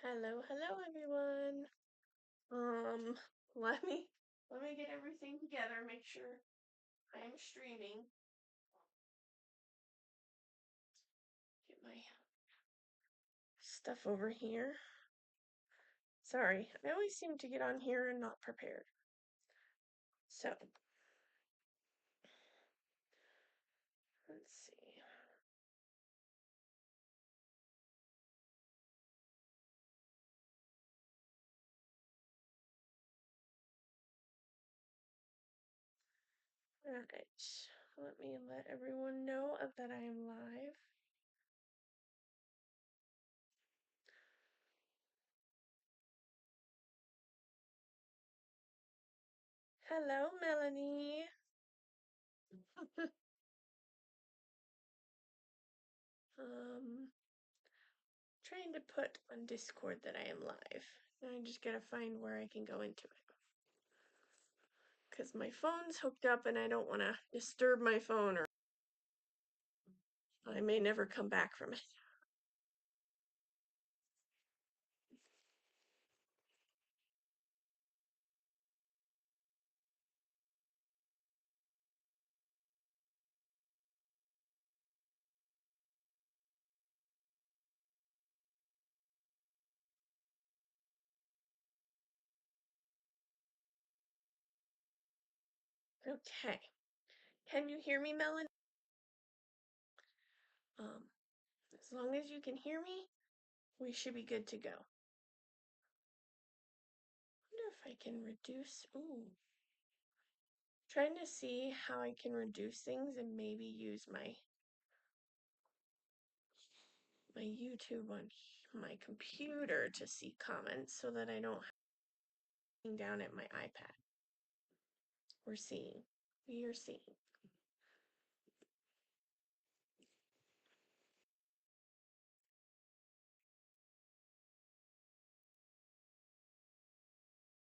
Hello, hello everyone. Um, let me get everything together, make sure I'm streaming. Get my stuff over here. Sorry, I always seem to get on here and not prepared. So, let's see. Alright, let me let everyone know that I am live. Hello, Melanie. Trying to put on Discord that I am live. I just gotta find where I can go into it. Because my phone's hooked up and I don't want to disturb my phone or I may never come back from it. Okay. Can you hear me, Melanie? As long as you can hear me, we should be good to go. I wonder if I can reduce. Ooh. Trying to see how I can reduce things and maybe use my YouTube on my computer to see comments so that I don't have down at my iPad. We're seeing. We are seeing.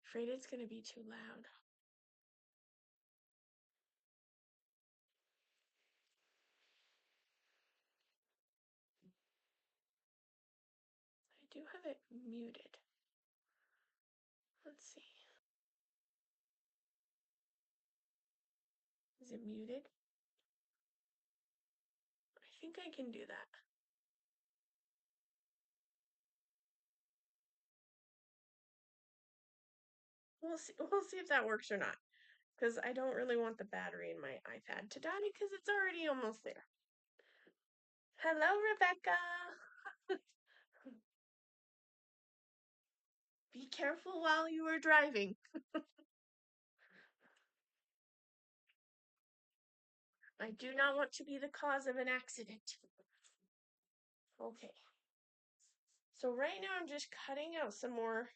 Afraid it's gonna be too loud. I do have it muted. Let's see. Is it muted? I think I can do that. We'll see if that works or not. Because I don't really want the battery in my iPad to die because it's already almost there. Hello, Rebecca. Be careful while you are driving. I do not want to be the cause of an accident. Okay. So right now I'm just cutting out some more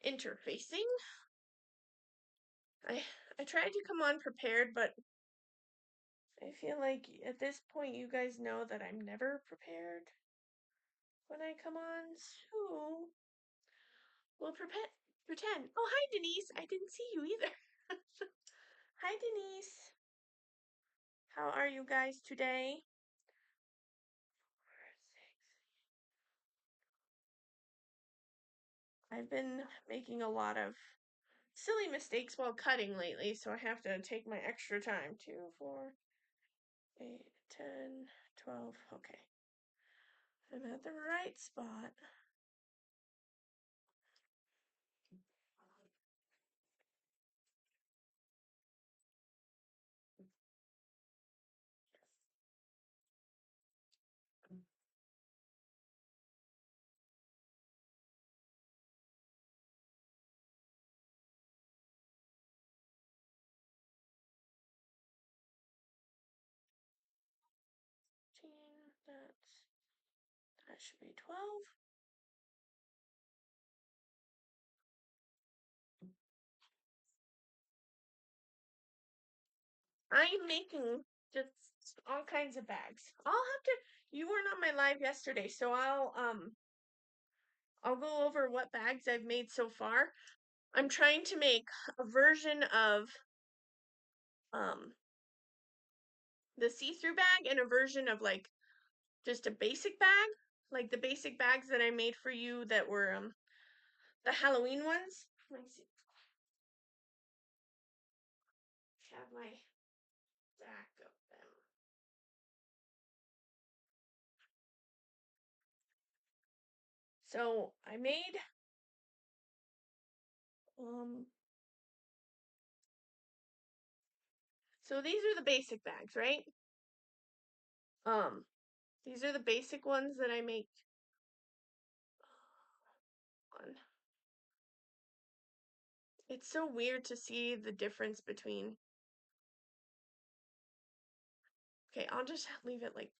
interfacing. I tried to come on prepared, but I feel like at this point you guys know that I'm never prepared when I come on. So we'll pretend. Oh, hi Denise. I didn't see you either. Hi Denise. How are you guys today? I've been making a lot of silly mistakes while cutting lately, so I have to take my extra time. 2, 4, 8, 10, 12. Okay. I'm at the right spot. That should be 12. I'm making just all kinds of bags. I'll have to. You weren't on my live yesterday, so I'll go over what bags I've made so far. I'm trying to make a version of the see-through bag and a version of like just a basic bag. like the basic bags that I made for you that were the Halloween ones. Let me see. Have my back of them. So I made so these are the basic bags, right? These are the basic ones that I make. It's so weird to see the difference between. Okay, I'll just leave it like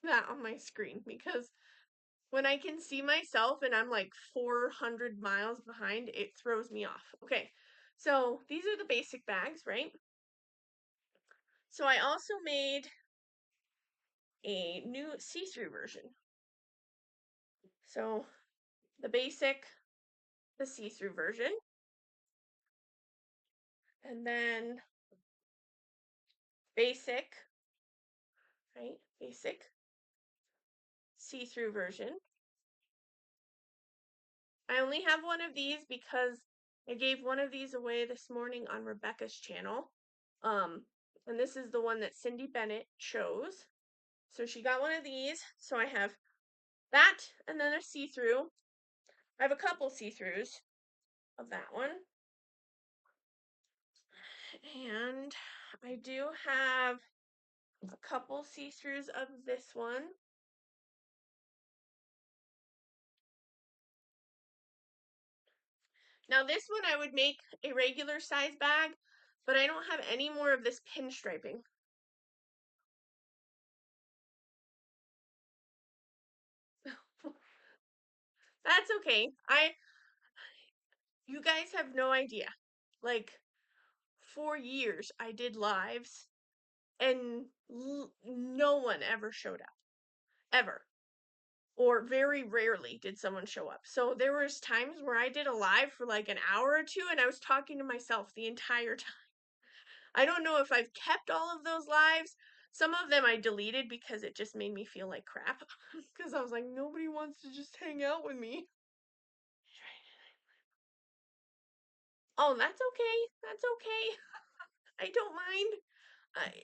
that on my screen because when I can see myself and I'm like 400 miles behind, it throws me off. Okay, so these are the basic bags, right? So I also made a new see-through version. So the basic, the see-through version, and then basic, right? Basic, see-through version. I only have one of these because I gave one of these away this morning on Rebecca's channel. And this is the one that Cindy Bennett chose. So she got one of these. So I have that and then a see-through. I have a couple see-throughs of that one. And I do have a couple see-throughs of this one. Now this one I would make a regular size bag, but I don't have any more of this pinstriping. That's okay. You guys have no idea. Like, for years I did lives and no one ever showed up. Ever. Or very rarely did someone show up. So there was times where I did a live for like an hour or two and I was talking to myself the entire time. I don't know if I've kept all of those lives. Some of them I deleted because it just made me feel like crap. Because I was like, nobody wants to just hang out with me. Oh, that's okay. That's okay. I don't mind.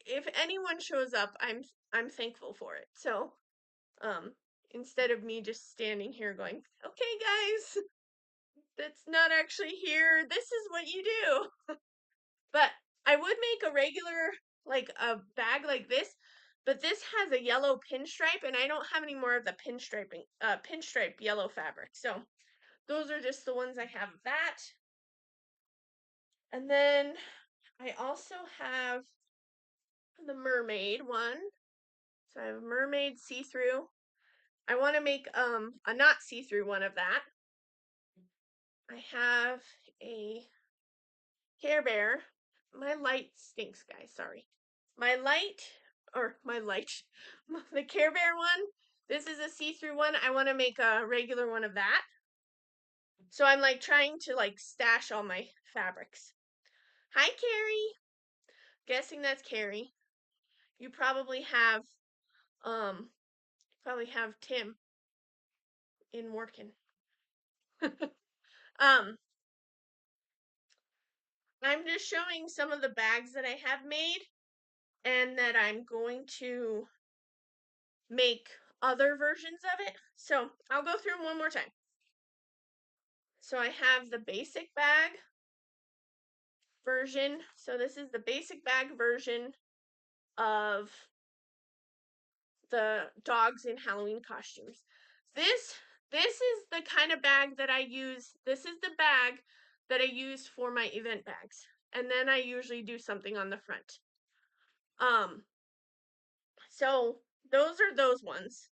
If anyone shows up, I'm thankful for it. So, instead of me just standing here going, "Okay, guys, that's not actually here. This is what you do." But I would make a regular like a bag like this, but this has a yellow pinstripe, and I don't have any more of the pinstripe yellow fabric. So those are just the ones I have of that. And then I also have the mermaid one. So I have a mermaid see-through. I want to make a not see-through one of that. I have a Care Bear. My light stinks, guys. Sorry. My light, the Care Bear one. This is a see-through one. I want to make a regular one of that. So I'm like trying to like stash all my fabrics. Hi, Carrie. Guessing that's Carrie. You probably have Tim in working. um, I'm just showing some of the bags that I have made and that I'm going to make other versions of it. So I'll go through them one more time. So I have the basic bag version. So this is the basic bag version of the dogs in Halloween costumes. This is the kind of bag that I use. This is the bag that I use for my event bags. And then I usually do something on the front. So those are those ones.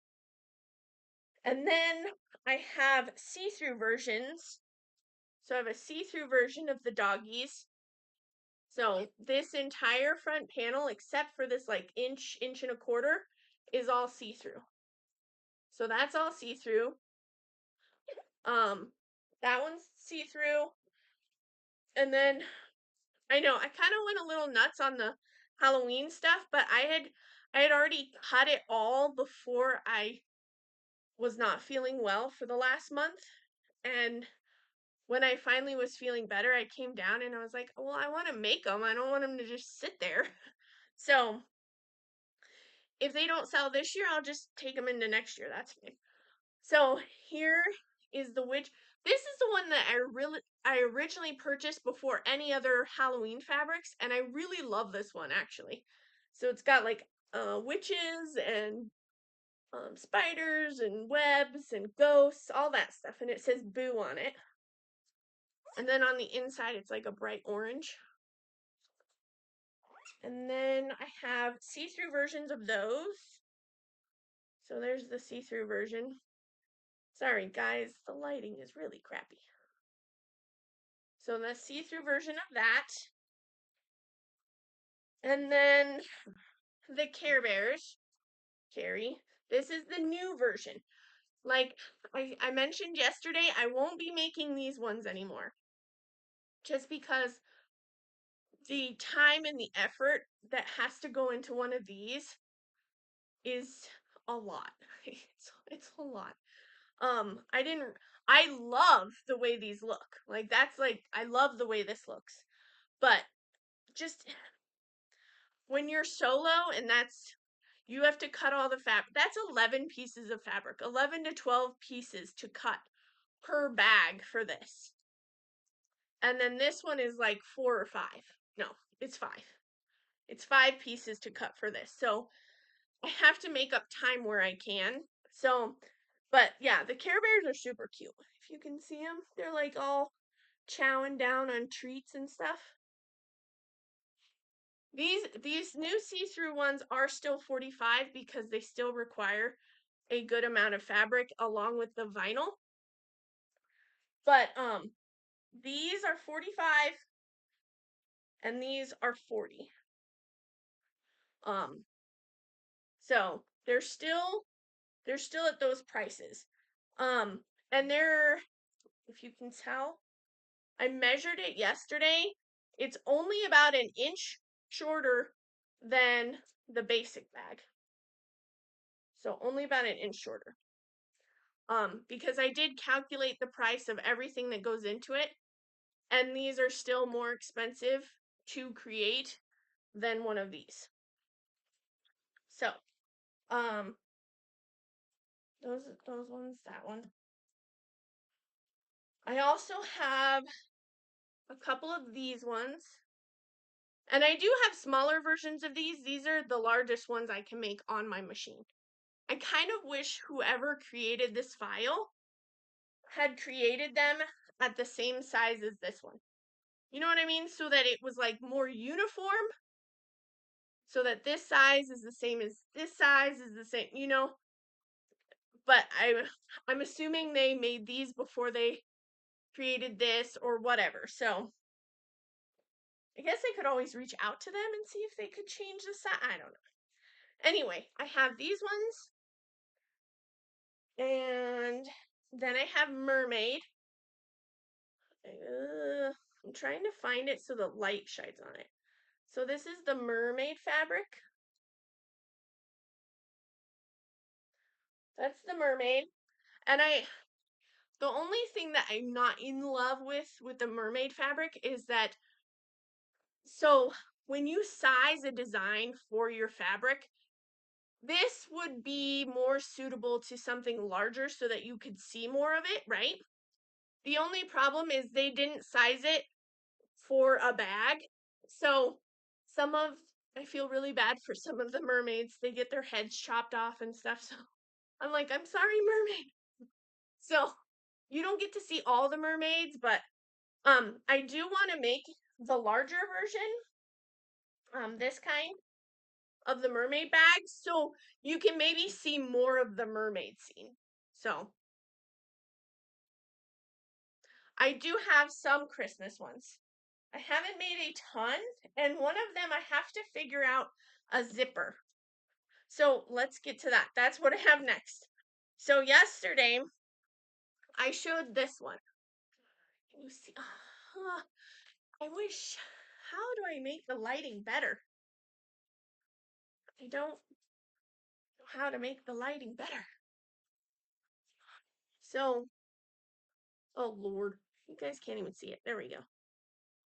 And then I have see-through versions. So I have a see-through version of the doggies. So this entire front panel, except for this like inch and a quarter, is all see-through. So that's all see-through. That one's see-through. And then I know I kind of went a little nuts on the Halloween stuff, but I had already cut it all before I was not feeling well for the last month. And when I finally was feeling better, I came down and I was like, well, I want to make them. I don't want them to just sit there. So if they don't sell this year, I'll just take them into next year. That's fine. So here is the witch. This is the one that I originally purchased before any other Halloween fabrics, and I really love this one actually. So it's got like witches and spiders and webs and ghosts, all that stuff, and it says boo on it. And then on the inside, it's like a bright orange. And then I have see-through versions of those. So there's the see-through version. Sorry, guys, the lighting is really crappy. So the see-through version of that. And then the Care Bears. Carrie. This is the new version. Like I mentioned yesterday, I won't be making these ones anymore. Just because the time and the effort that has to go into one of these is a lot. It's a lot. I love the way these look. Like that's like I love the way this looks. But just when you're solo and you have to cut all the fabric. That's 11 pieces of fabric. 11 to 12 pieces to cut per bag for this. And then this one is like 4 or 5. No, it's 5. It's 5 pieces to cut for this. So I have to make up time where I can. So, but yeah, the Care Bears are super cute. If you can see them, they're like all chowing down on treats and stuff. These new see-through ones are still 45 because they still require a good amount of fabric along with the vinyl. But these are 45 and these are 40. So they're still at those prices. And they're, if you can tell, I measured it yesterday. It's only about an inch shorter than the basic bag. So only about an inch shorter. Because I did calculate the price of everything that goes into it, and these are still more expensive to create than one of these. So, those ones, that one. I also have a couple of these ones. And I do have smaller versions of these. These are the largest ones I can make on my machine. I kind of wish whoever created this file had created them at the same size as this one. You know what I mean? So that it was like more uniform. So that this size is the same as this size is the same, you know. But I'm assuming they made these before they created this or whatever. So I guess I could always reach out to them and see if they could change the size. I don't know. Anyway, I have these ones. And then I have mermaid. I'm trying to find it so the light shines on it. So this is the mermaid fabric. That's the mermaid. And the only thing that I'm not in love with the mermaid fabric is that, so when you size a design for your fabric, this would be more suitable to something larger so that you could see more of it, right? The only problem is they didn't size it for a bag. So I feel really bad for some of the mermaids. They get their heads chopped off and stuff. So I'm like, I'm sorry, mermaid. So you don't get to see all the mermaids, but I do want to make the larger version, this kind of the mermaid bag, so you can maybe see more of the mermaid scene. So I do have some Christmas ones. I haven't made a ton, and one of them I have to figure out a zipper. So let's get to that. That's what I have next. So yesterday I showed this one. Can you see? I wish. How do I make the lighting better? I don't know how to make the lighting better. So, oh Lord, you guys can't even see it. There we go.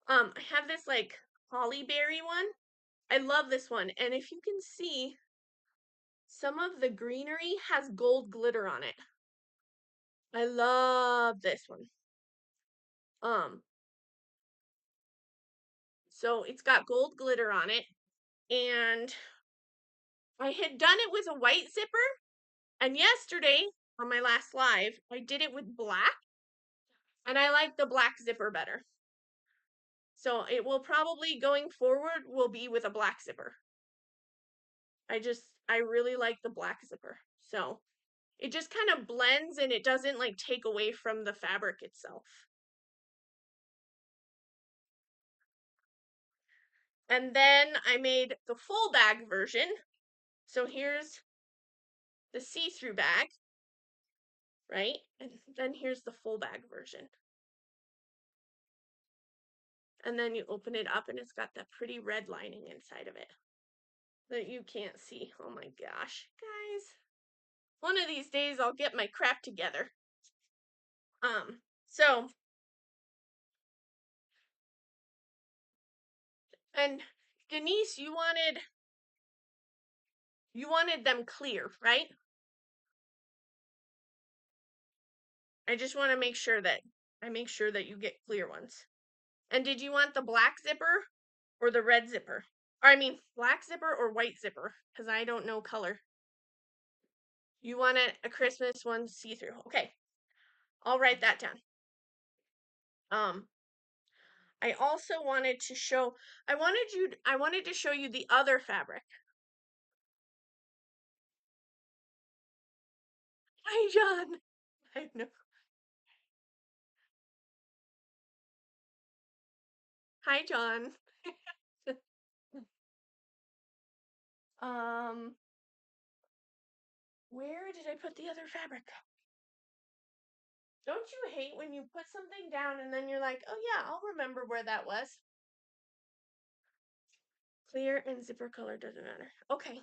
I have this like hollyberry one. I love this one, and if you can see, some of the greenery has gold glitter on it. I love this one. So it's got gold glitter on it, and I had done it with a white zipper, and yesterday on my last live, I did it with black, and I like the black zipper better. So it will probably going forward will be with a black zipper. I really like the black zipper. So it just kind of blends and it doesn't like take away from the fabric itself. And then I made the full bag version. So here's the see-through bag, right? And then here's the full bag version. And then you open it up and it's got that pretty red lining inside of it that you can't see. Oh my gosh, guys. One of these days I'll get my crap together. So, and Denise, you wanted them clear, right? I just want to make sure that you get clear ones. And did you want the black zipper or the red zipper? Or I mean, black zipper or white zipper? Because I don't know color. You wanted a Christmas one see-through. Okay, I'll write that down. I also wanted to show. I wanted to show you the other fabric. Hi, John. I know. Hi, John. Where did I put the other fabric? Don't you hate when you put something down and then you're like, oh yeah, I'll remember where that was? Clear and zipper color doesn't matter. Okay.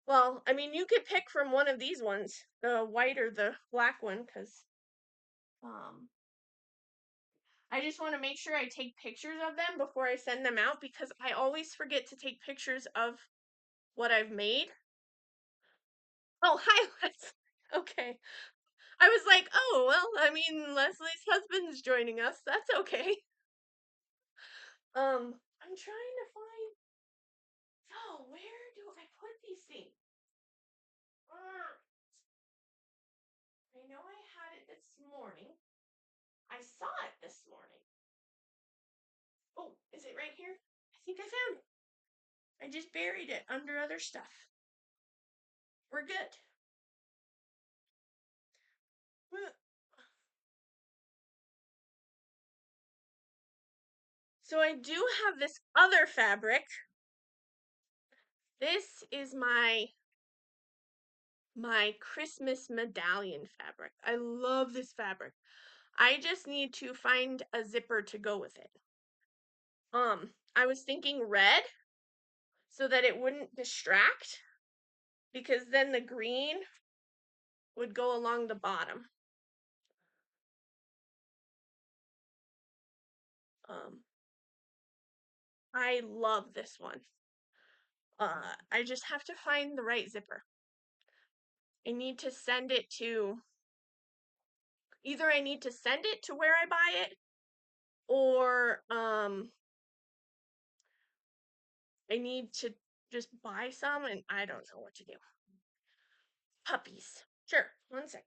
Well, I mean, you could pick from one of these ones, the white or the black one, because I just want to make sure I take pictures of them before I send them out because I always forget to take pictures of what I've made. Oh, hi, Les. Okay. I was like, oh, well, I mean, Leslie's husband's joining us. That's okay. I'm trying to find. Oh, where do I put these things? I know I had it this morning. I saw it this morning. Oh, is it right here? I think I found it. I just buried it under other stuff. We're good. So I do have this other fabric. This is my Christmas medallion fabric. I love this fabric. I just need to find a zipper to go with it. I was thinking red so that it wouldn't distract because then the green would go along the bottom. I love this one. I just have to find the right zipper. I need to send it to either I need to send it to where I buy it or I need to just buy some and I don't know what to do. Puppies. Sure, 1 second.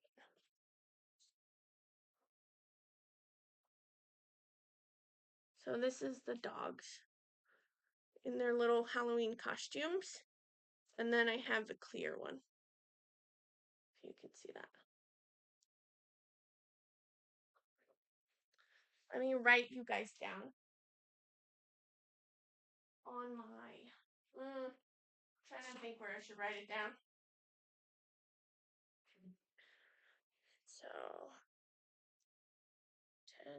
So this is the dogs in their little Halloween costumes. And then I have the clear one. If you can see that. Let me write you guys down on my trying to think where I should write it down. So 10/27.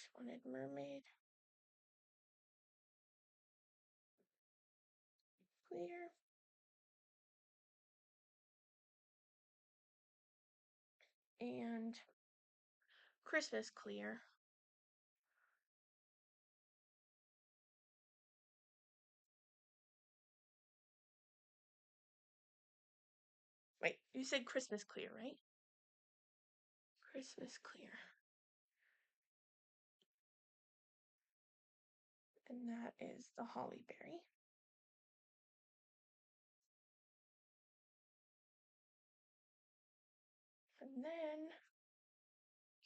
just wanted mermaid. Clear. And Christmas clear. Wait, you said Christmas clear, right? Christmas clear. And that is the holly berry. And then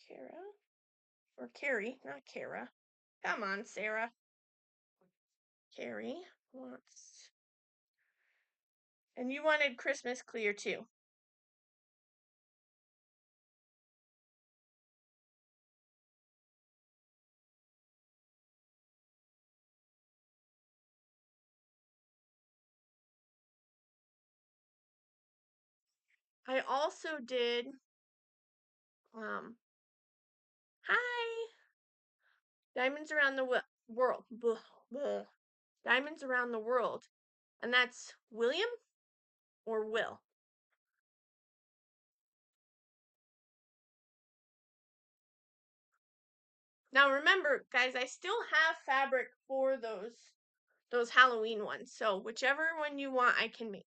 Kara, or Carrie, not Kara. Come on, Sarah. Carrie wants, and you wanted Christmas clear too. I also did, hi, Diamonds Around the World. Blah, blah. Diamonds Around the World. And that's William or Will? Now remember, guys, I still have fabric for those Halloween ones. So whichever one you want, I can make.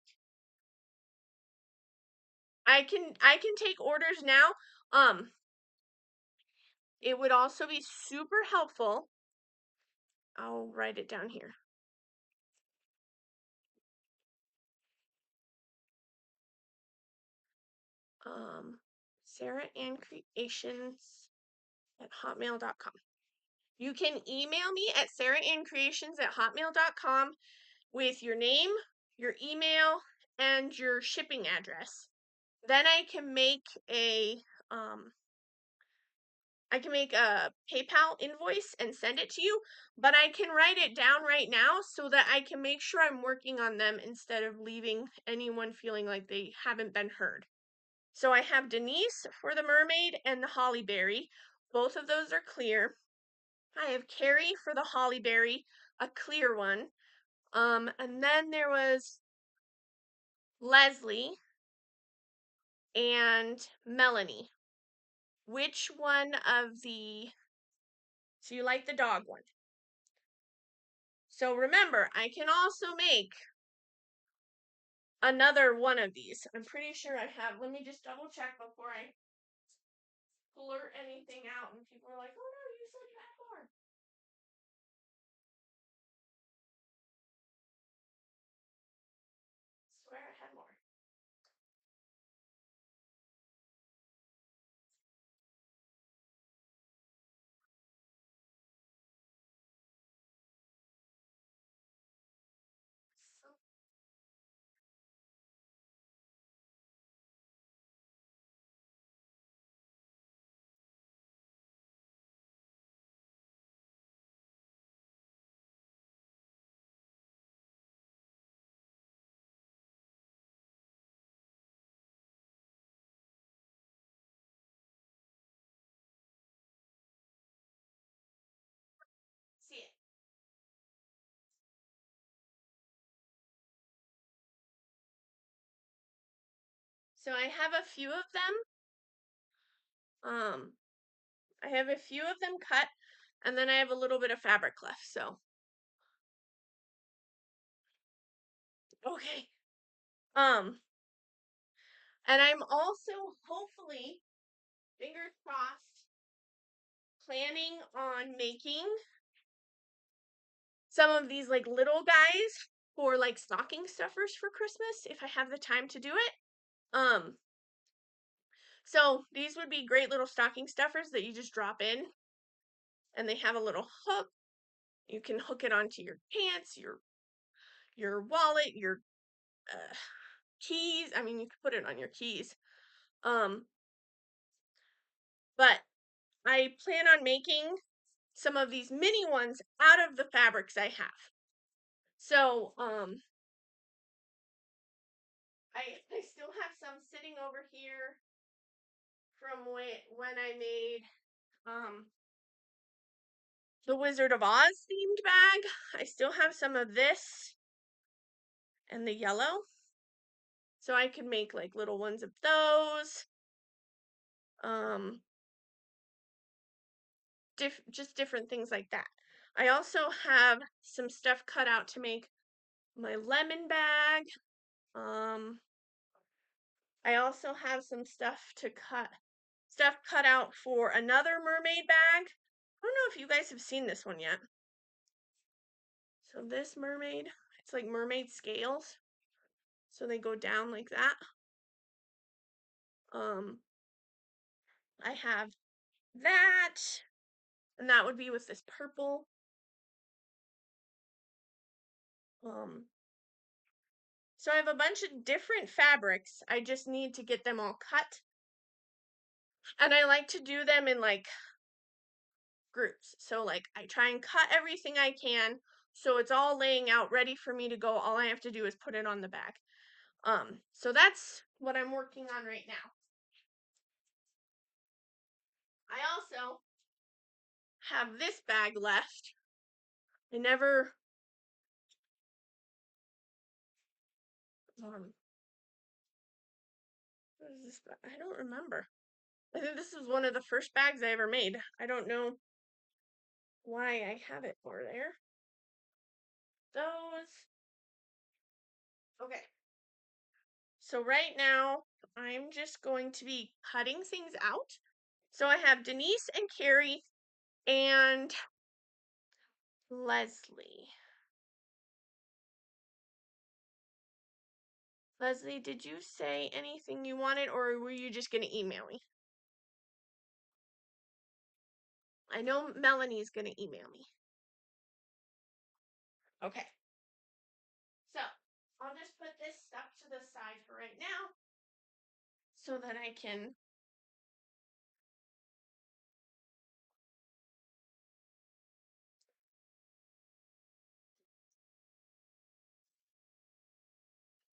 I can take orders now. It would also be super helpful. I'll write it down here. Sarah Ann Creations at hotmail.com. You can email me at sarahanncreations at hotmail.com with your name, your email, and your shipping address. Then I can make a PayPal invoice and send it to you, but I can write it down right now so that I can make sure I'm working on them instead of leaving anyone feeling like they haven't been heard. So I have Denise for the mermaid and the holly berry. Both of those are clear. I have Carrie for the holly berry, a clear one. And then there was Leslie and Melanie. Which one of the, so you like the dog one? So remember, I can also make another one of these. I'm pretty sure I have, let me just double check before I blurt anything out and people are like, oh no, you said you had more. I swear I had more. So, see it. So I have a few of them. I have a few of them cut, and then I have a little bit of fabric left. So, okay. And I'm also hopefully, fingers crossed, planning on making some of these like little guys for like stocking stuffers for Christmas if I have the time to do it. So these would be great little stocking stuffers that you just drop in, and they have a little hook. You can hook it onto your pants, your wallet, your keys. I mean, you could put it on your keys. But I plan on making some of these mini ones out of the fabrics I have. So, I still have some sitting over here from when I made the Wizard of Oz themed bag. I still have some of this and the yellow. So I could make like little ones of those. Just different things like that. I also have some stuff cut out to make my lemon bag. I also have some stuff cut out for another mermaid bag. I don't know if you guys have seen this one yet. So this mermaid, it's like mermaid scales. So they go down like that. I have that, and that would be with this purple. So I have a bunch of different fabrics. I just need to get them all cut. And I like to do them in like groups. So like I try and cut everything I can so it's all laying out ready for me to go. All I have to do is put it on the bag. So that's what I'm working on right now. I also have this bag left. I never what is this bag? I don't remember. I think this is one of the first bags I ever made. I don't know why I have it for there. Those. Okay. So right now, I'm just going to be cutting things out. So I have Denise and Carrie and Leslie. Leslie, did you say anything you wanted, or were you just going to email me? I know Melanie's going to email me. Okay. So I'll just put this stuff to the side for right now so that I can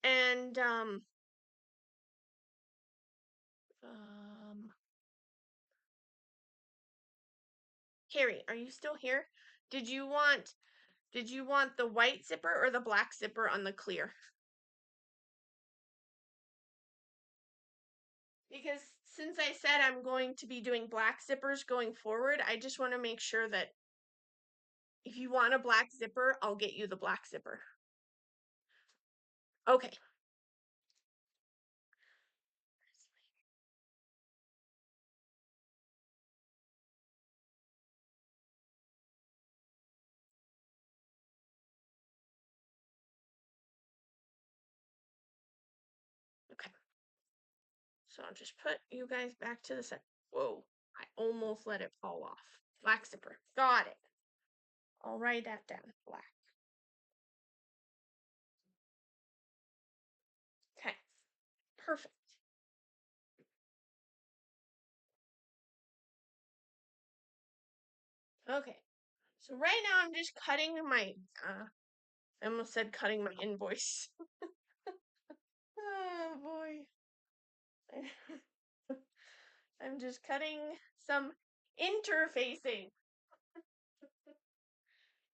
and Carrie, are you still here? Did you want the white zipper or the black zipper on the clear? Because since I said I'm going to be doing black zippers going forward, I just want to make sure that if you want a black zipper, I'll get you the black zipper. Okay. Okay. So I'll just put you guys back to the side. Whoa, I almost let it fall off. Black zipper. Got it. I'll write that down. Black. Okay. Perfect. Okay. So right now I'm just cutting my I almost said cutting my invoice. Oh boy. I'm just cutting some interfacing.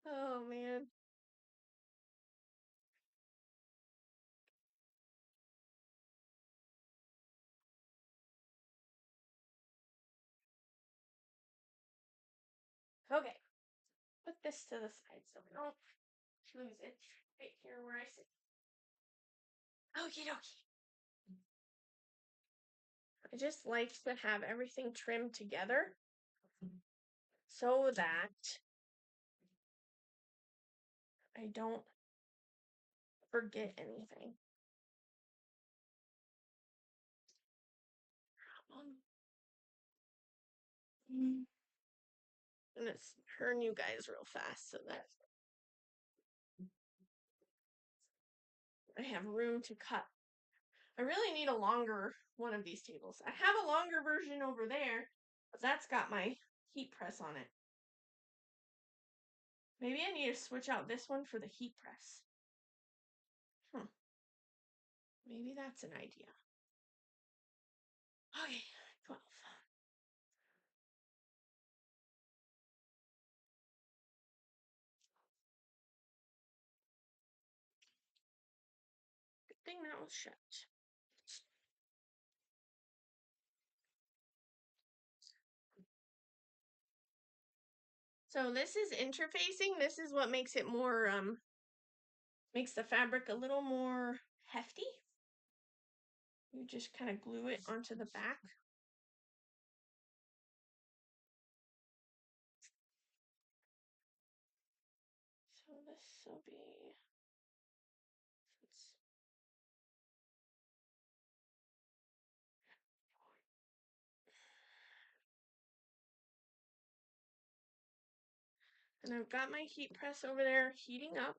Oh man. Okay. Put this to the side so we don't lose it. Right here where I sit. Okie dokie. I just like to have everything trimmed together so that I don't forget anything. I'm gonna turn you guys real fast so that I have room to cut. I really need a longer one of these tables. I have a longer version over there, but that's got my heat press on it. Maybe I need to switch out this one for the heat press. Maybe that's an idea. Okay, 12. mouth shut. So this is interfacing. This is what makes it more, makes the fabric a little more hefty. You just kind of glue it onto the back. So this will be, and I've got my heat press over there heating up.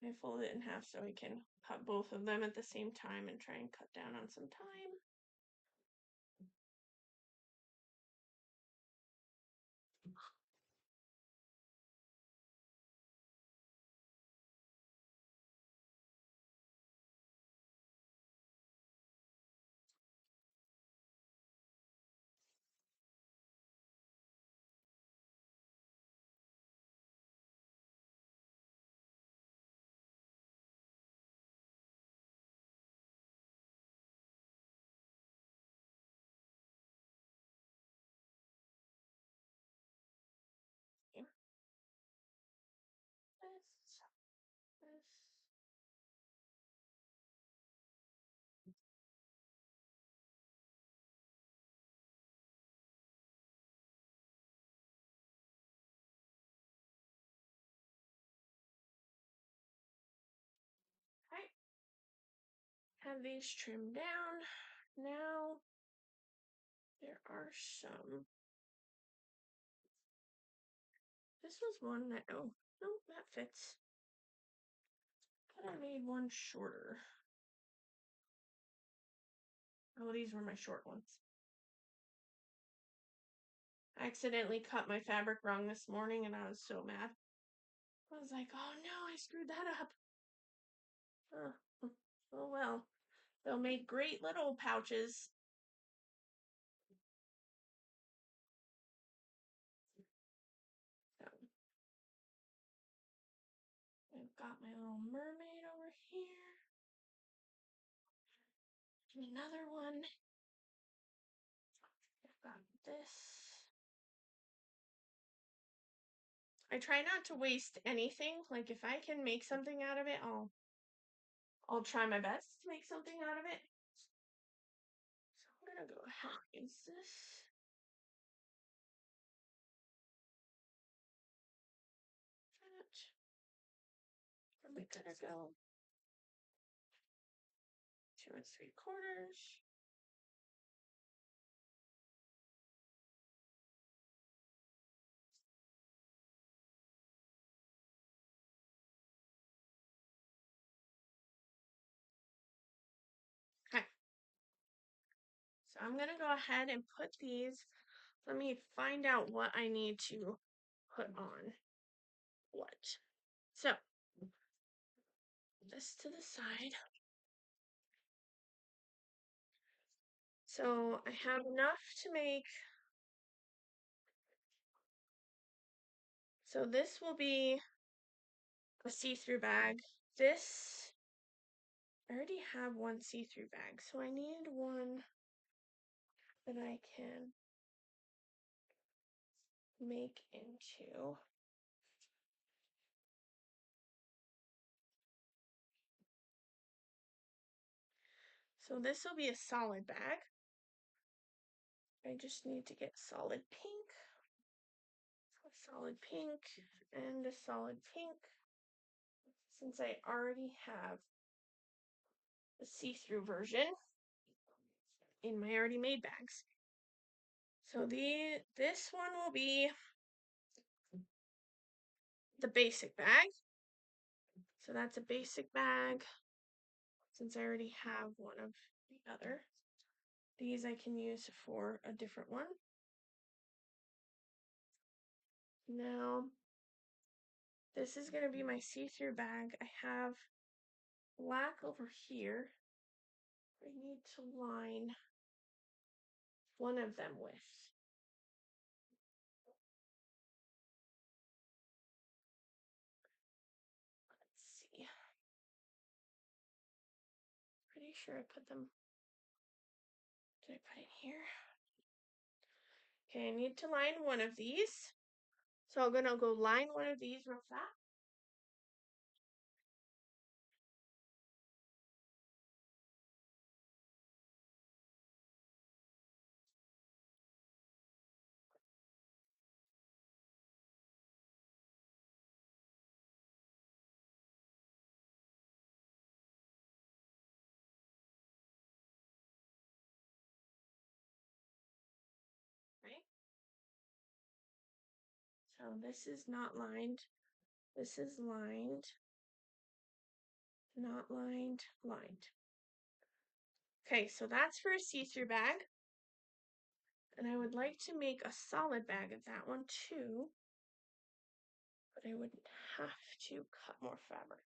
I fold it in half so I can cut both of them at the same time and try and cut down on some time. Okay. This. Right. Have these trimmed down. Now there are some. This was one that, oh, no, that fits. But I made one shorter. Oh, these were my short ones. I accidentally cut my fabric wrong this morning and I was so mad. I was like, oh no, I screwed that up. Oh well. They'll make great little pouches. So, I've got my little mermaid over here. Another one. I've got this. I try not to waste anything. Like if I can make something out of it, I'll try my best to make something out of it. So I'm gonna go ahead and use this. Where am I gonna go? 2 3/4. Okay. So I'm gonna go ahead and put these. Let me find out what I need to put on what. So this to the side. So I have enough to make. So this will be a see-through bag. This, I already have one see-through bag, so I need one that I can make into. So this will be a solid bag. I just need to get solid pink, a solid pink, and a solid pink, since I already have the see-through version in my already made bags. So this one will be the basic bag. So that's a basic bag, since I already have one of the other. These I can use for a different one. Now, this is going to be my see-through bag. I have black over here. I need to line one of them with. Pretty sure I put them. Did I put it here? Okay, I need to line one of these. So I'm gonna go line one of these real fast. Right? So this is not lined. This is lined, not lined, lined. Okay, so that's for a see-through bag. And I would like to make a solid bag of that one too. But I would have to cut more fabric.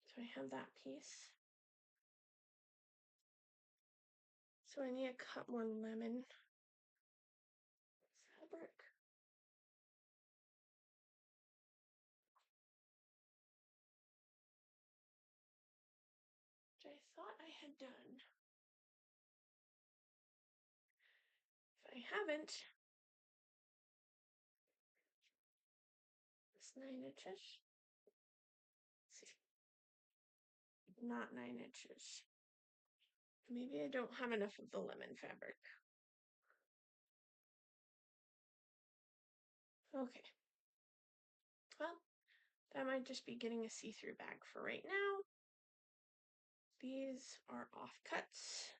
So I have that piece. So I need to cut more lemon fabric. Which I thought I had done. If I haven't, it's 9 inches. Let's see. Not 9 inches. Maybe I don't have enough of the lemon fabric. Okay. Well, that might just be getting a see-through bag for right now. These are offcuts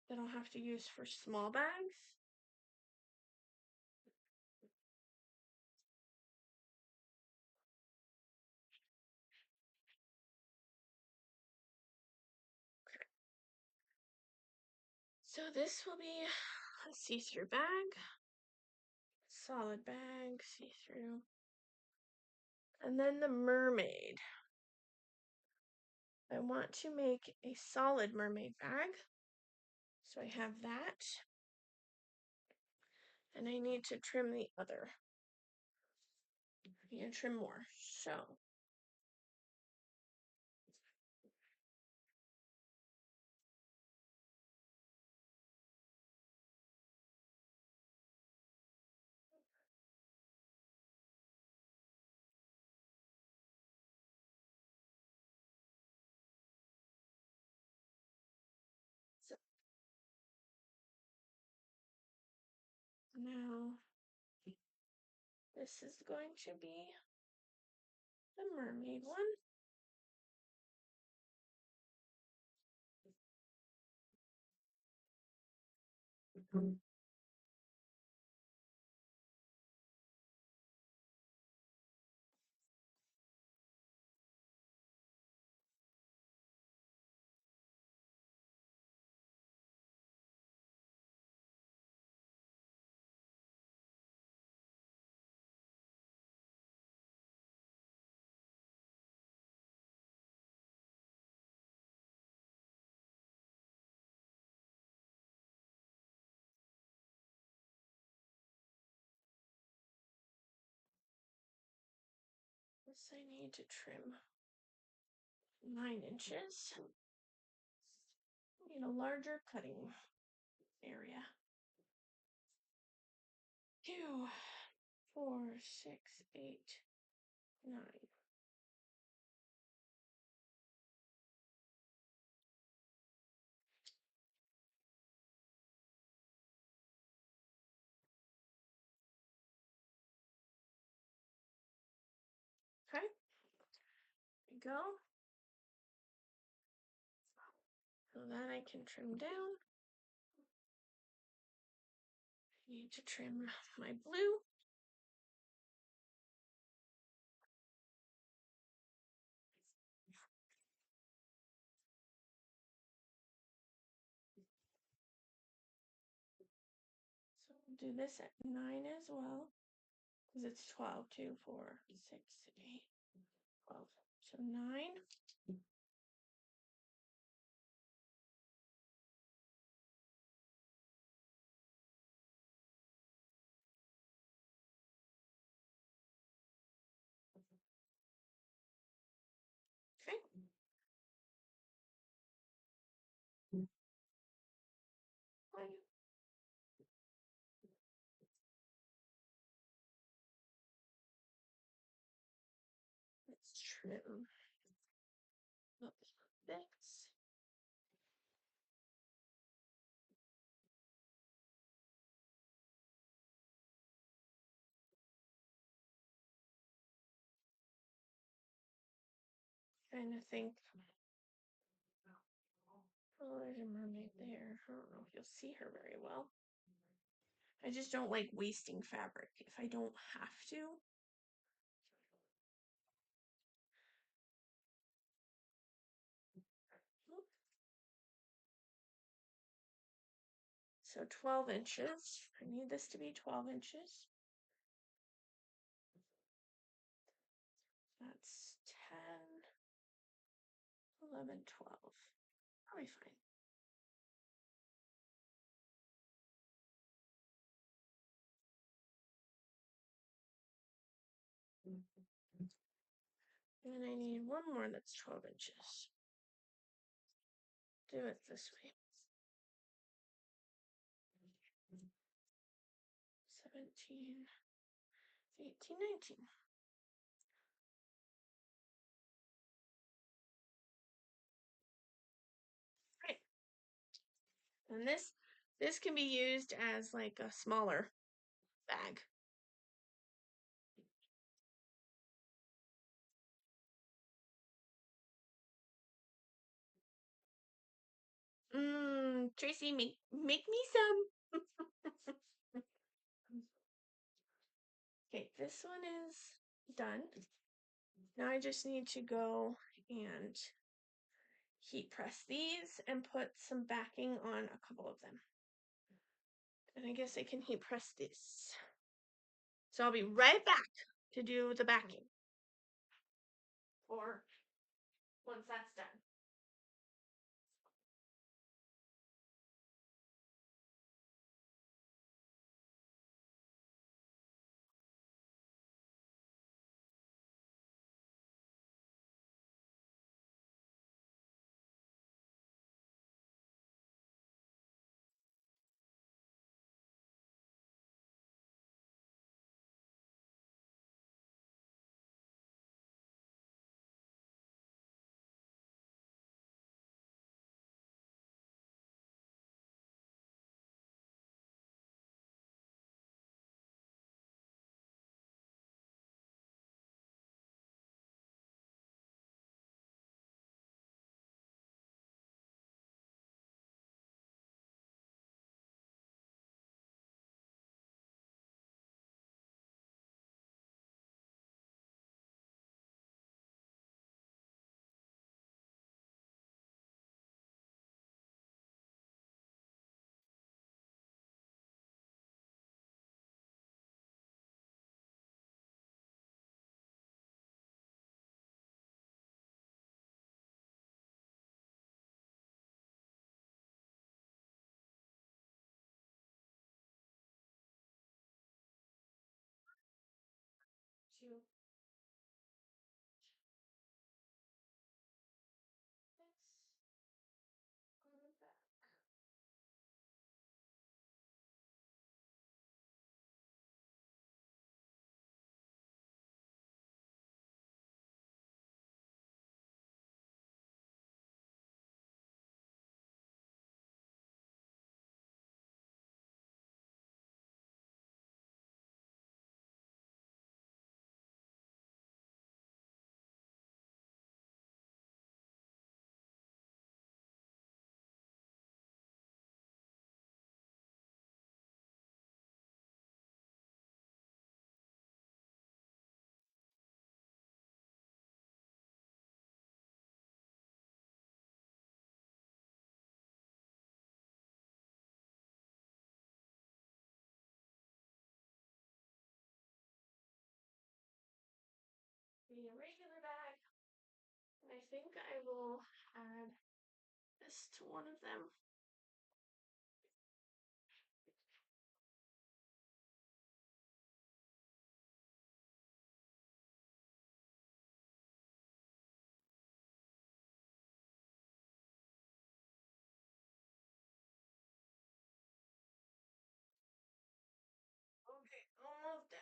that I'll have to use for small bags. So this will be a see-through bag, solid bag, see-through. And then the mermaid. I want to make a solid mermaid bag. So I have that. And I need to trim the other. I need to trim more. So now this is going to be the mermaid one. This I need to trim 9 inches. Need a larger cutting area. 2, 4, 6, 8, 9. Okay, there we go. So that I can trim down. I need to trim my blue. So we'll do this at 9 as well. Because it's 12, 2, 4, 6, 8, 12. So 9. trim up this. Trying to think. Oh, there's a mermaid there. I don't know if you'll see her very well. I just don't like wasting fabric if I don't have to. So 12 inches. I need this to be 12 inches. That's 10, 11, 12. Probably fine. And I need one more that's 12 inches. Do it this way. 17, 18, 19. Right. And this can be used as like a smaller bag. Tracy, make me some. Okay, this one is done. Now I just need to go and heat press these and put some backing on a couple of them. And I guess I can heat press this. So I'll be right back to do the backing. Or once that's done. Two. On the back. Be a regular bag. And I think I will add this to one of them. Okay, almost done.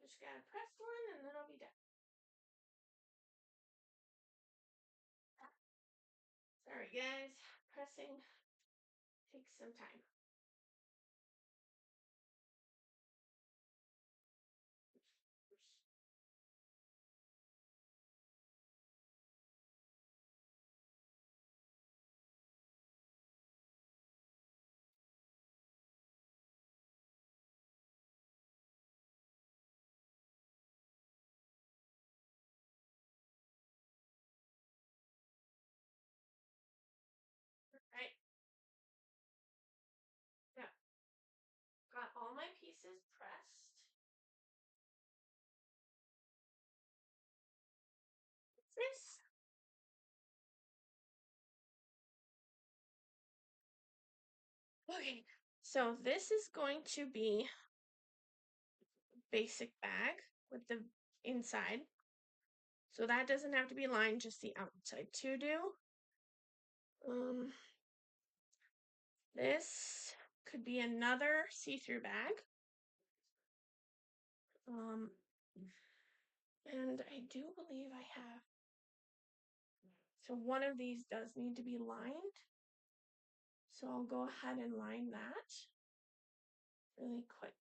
Just gotta press one and then I'll be done. Sorry guys, pressing takes some time. Right. Yeah. Got all my pieces pressed. This. Okay, so this is going to be basic bag with the inside. So that doesn't have to be lined, just the outside to do. This could be another see-through bag. And I do believe I have. So one of these does need to be lined. So I'll go ahead and line that really quick.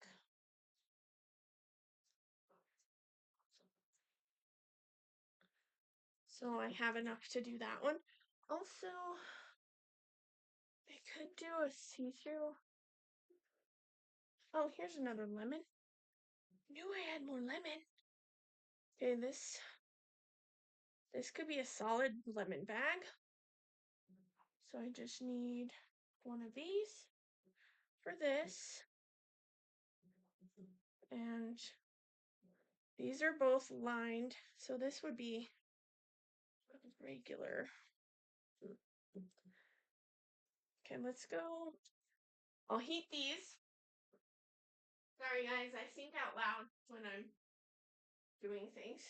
So I have enough to do that one. Also, I could do a see-through. Oh, here's another lemon. Knew I had more lemon. Okay, this could be a solid lemon bag. So I just need one of these for this. And these are both lined. So this would be regular. Okay, let's go. I'll heat these. Sorry guys, I think out loud when I'm doing things.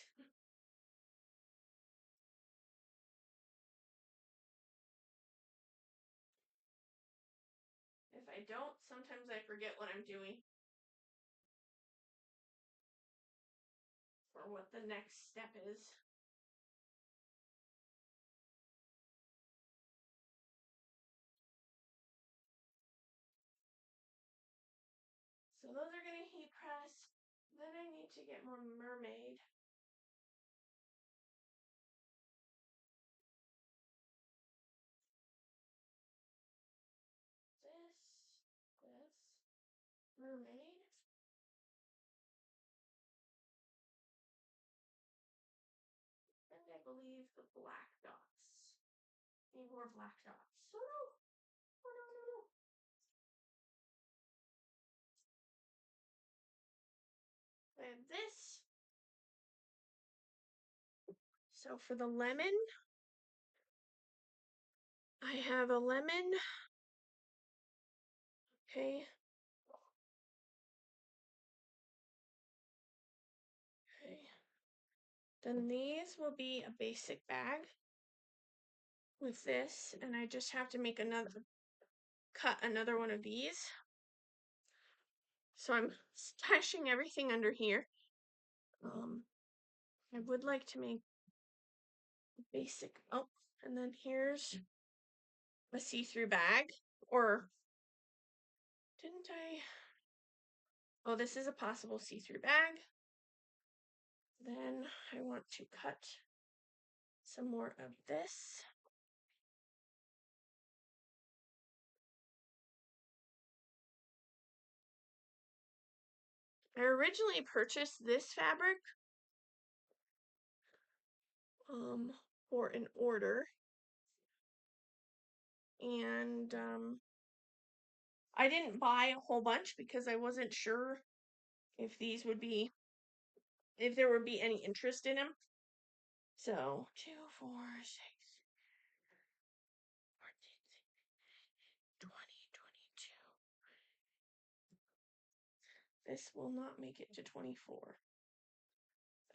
If I don't, sometimes I forget what I'm doing or what the next step is. So those are going to heat press. Then I need to get more mermaid. This, mermaid. And I believe the black dots. Need more black dots. Oh no! Oh no, no, no. I have this. So for the lemon, I have a lemon. Okay. Okay. Then these will be a basic bag with this, and I just have to make cut another one of these. So I'm stashing everything under here. I would like to make a basic. Oh, and then here's a see-through bag, or didn't I? Oh, this is a possible see-through bag. Then I want to cut some more of this. I originally purchased this fabric for an order, and I didn't buy a whole bunch because I wasn't sure if these would be, if there would be any interest in them. So 2, 4, 6, 14, 20, 22. This will not make it to 24.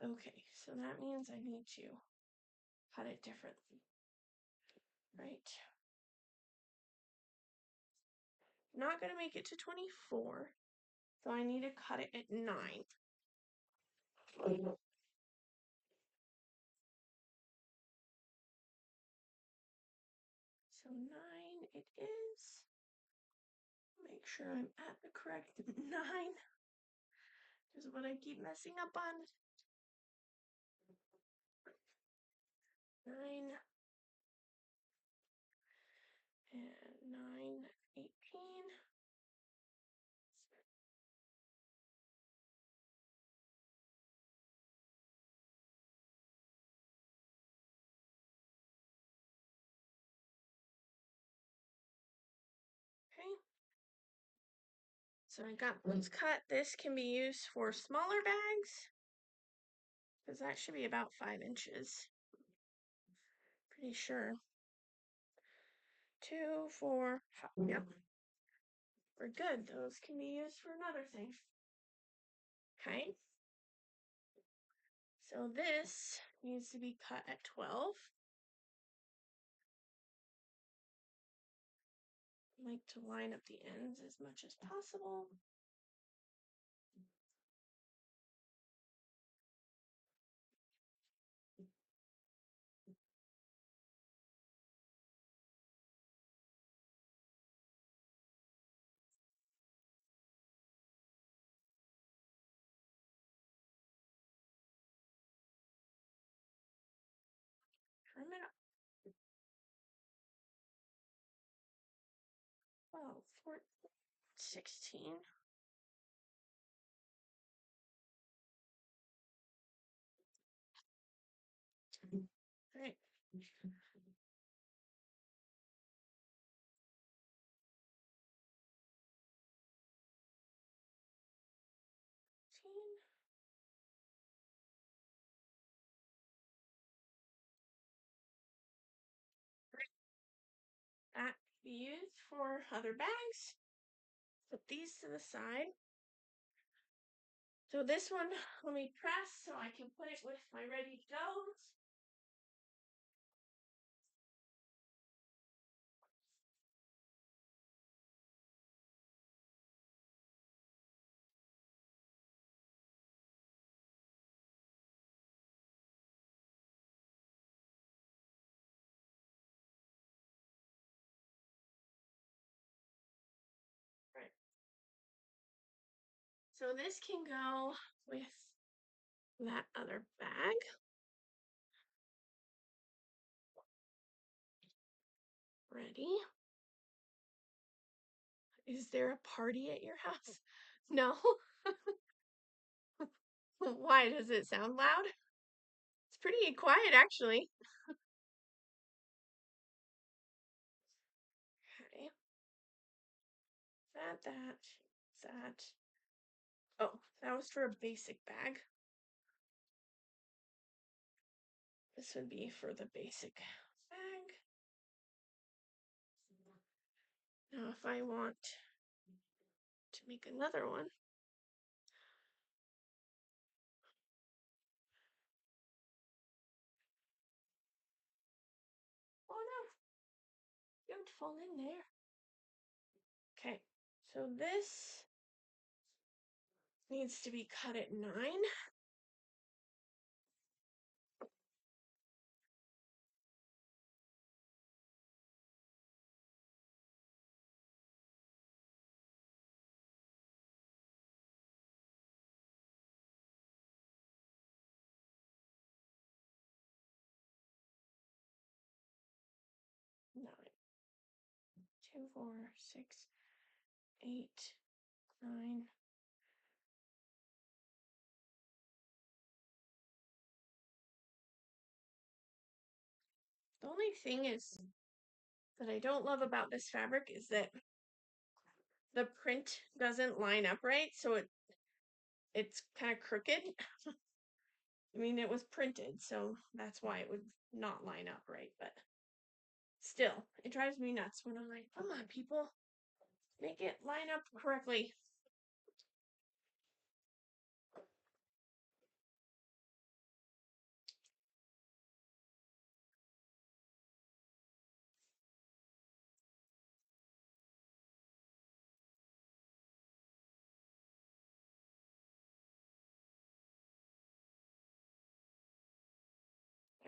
Okay, so that means I need to cut it differently, right? Not gonna make it to 24, so I need to cut it at 9. So 9 it is. Make sure I'm at the correct 9. Is what I keep messing up on. 9 and 9, 18. Okay. So I got those cut. This can be used for smaller bags because that should be about 5 inches. Pretty sure. 2, 4, 5. Yep. We're good. Those can be used for another thing. Okay. So this needs to be cut at 12. I like to line up the ends as much as possible. Trim it up. 12, 14, 16. Right. 18. That can be used for other bags. Put these to the side. So this one, let me press so I can put it with my ready to go. Right. So this can go with that other bag. Ready? Is there a party at your house? No. Why? Does it sound loud? It's pretty quiet, actually. Okay. That. Oh, that was for a basic bag. This would be for the basic bag. Now, if I want to make another one, oh no, don't fall in there. Okay, so this needs to be cut at 9. 9, 2, 4, 6, 8, 9. The only thing is that I don't love about this fabric is that the print doesn't line up right, so it's kind of crooked. I mean, it was printed, so that's why it would not line up right, but still, it drives me nuts when I'm like, come on, people, make it line up correctly.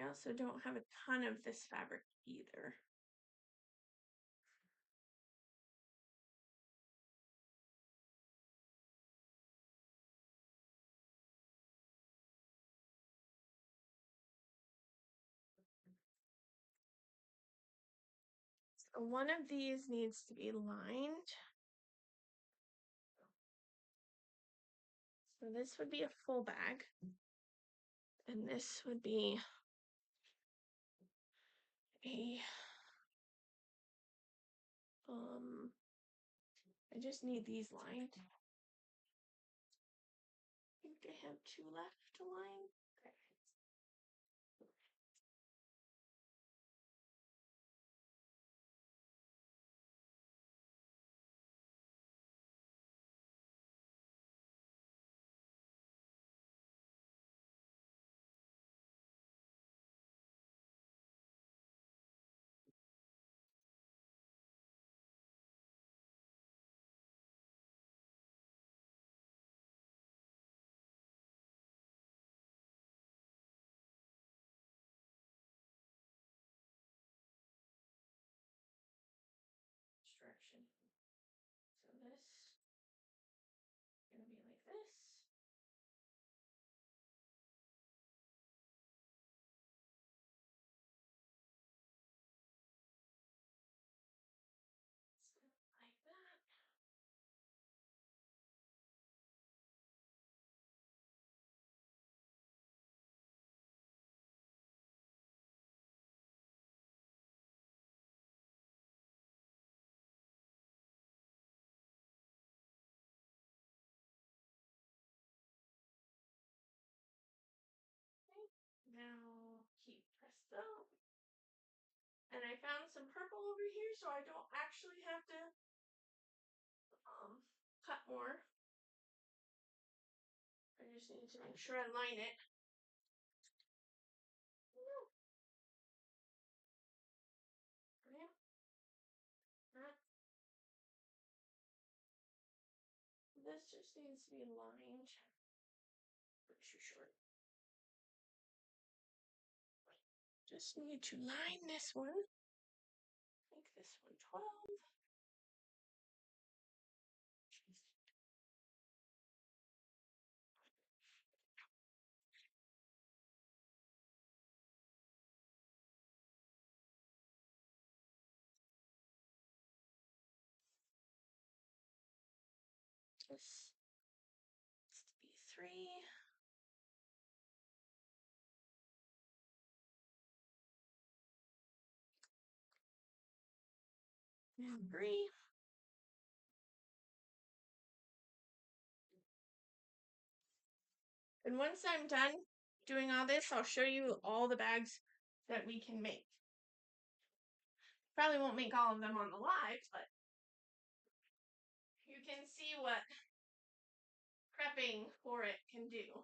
I also don't have a ton of this fabric either. So one of these needs to be lined. So this would be a full bag. And this would be a I just need these lined. I think I have 2 left to line. Okay. Direction. So this is gonna be like this. Like that. Okay. Now keep pressed up. And I found some purple over here, so I don't actually have to cut more. I just need to make sure I line it. This just needs to be lined. Too short. Just need to line this one. Make this one 12. This needs to be 3. And 3. And once I'm done doing all this, I'll show you all the bags that we can make. Probably won't make all of them on the live, but you can see what prepping for it can do.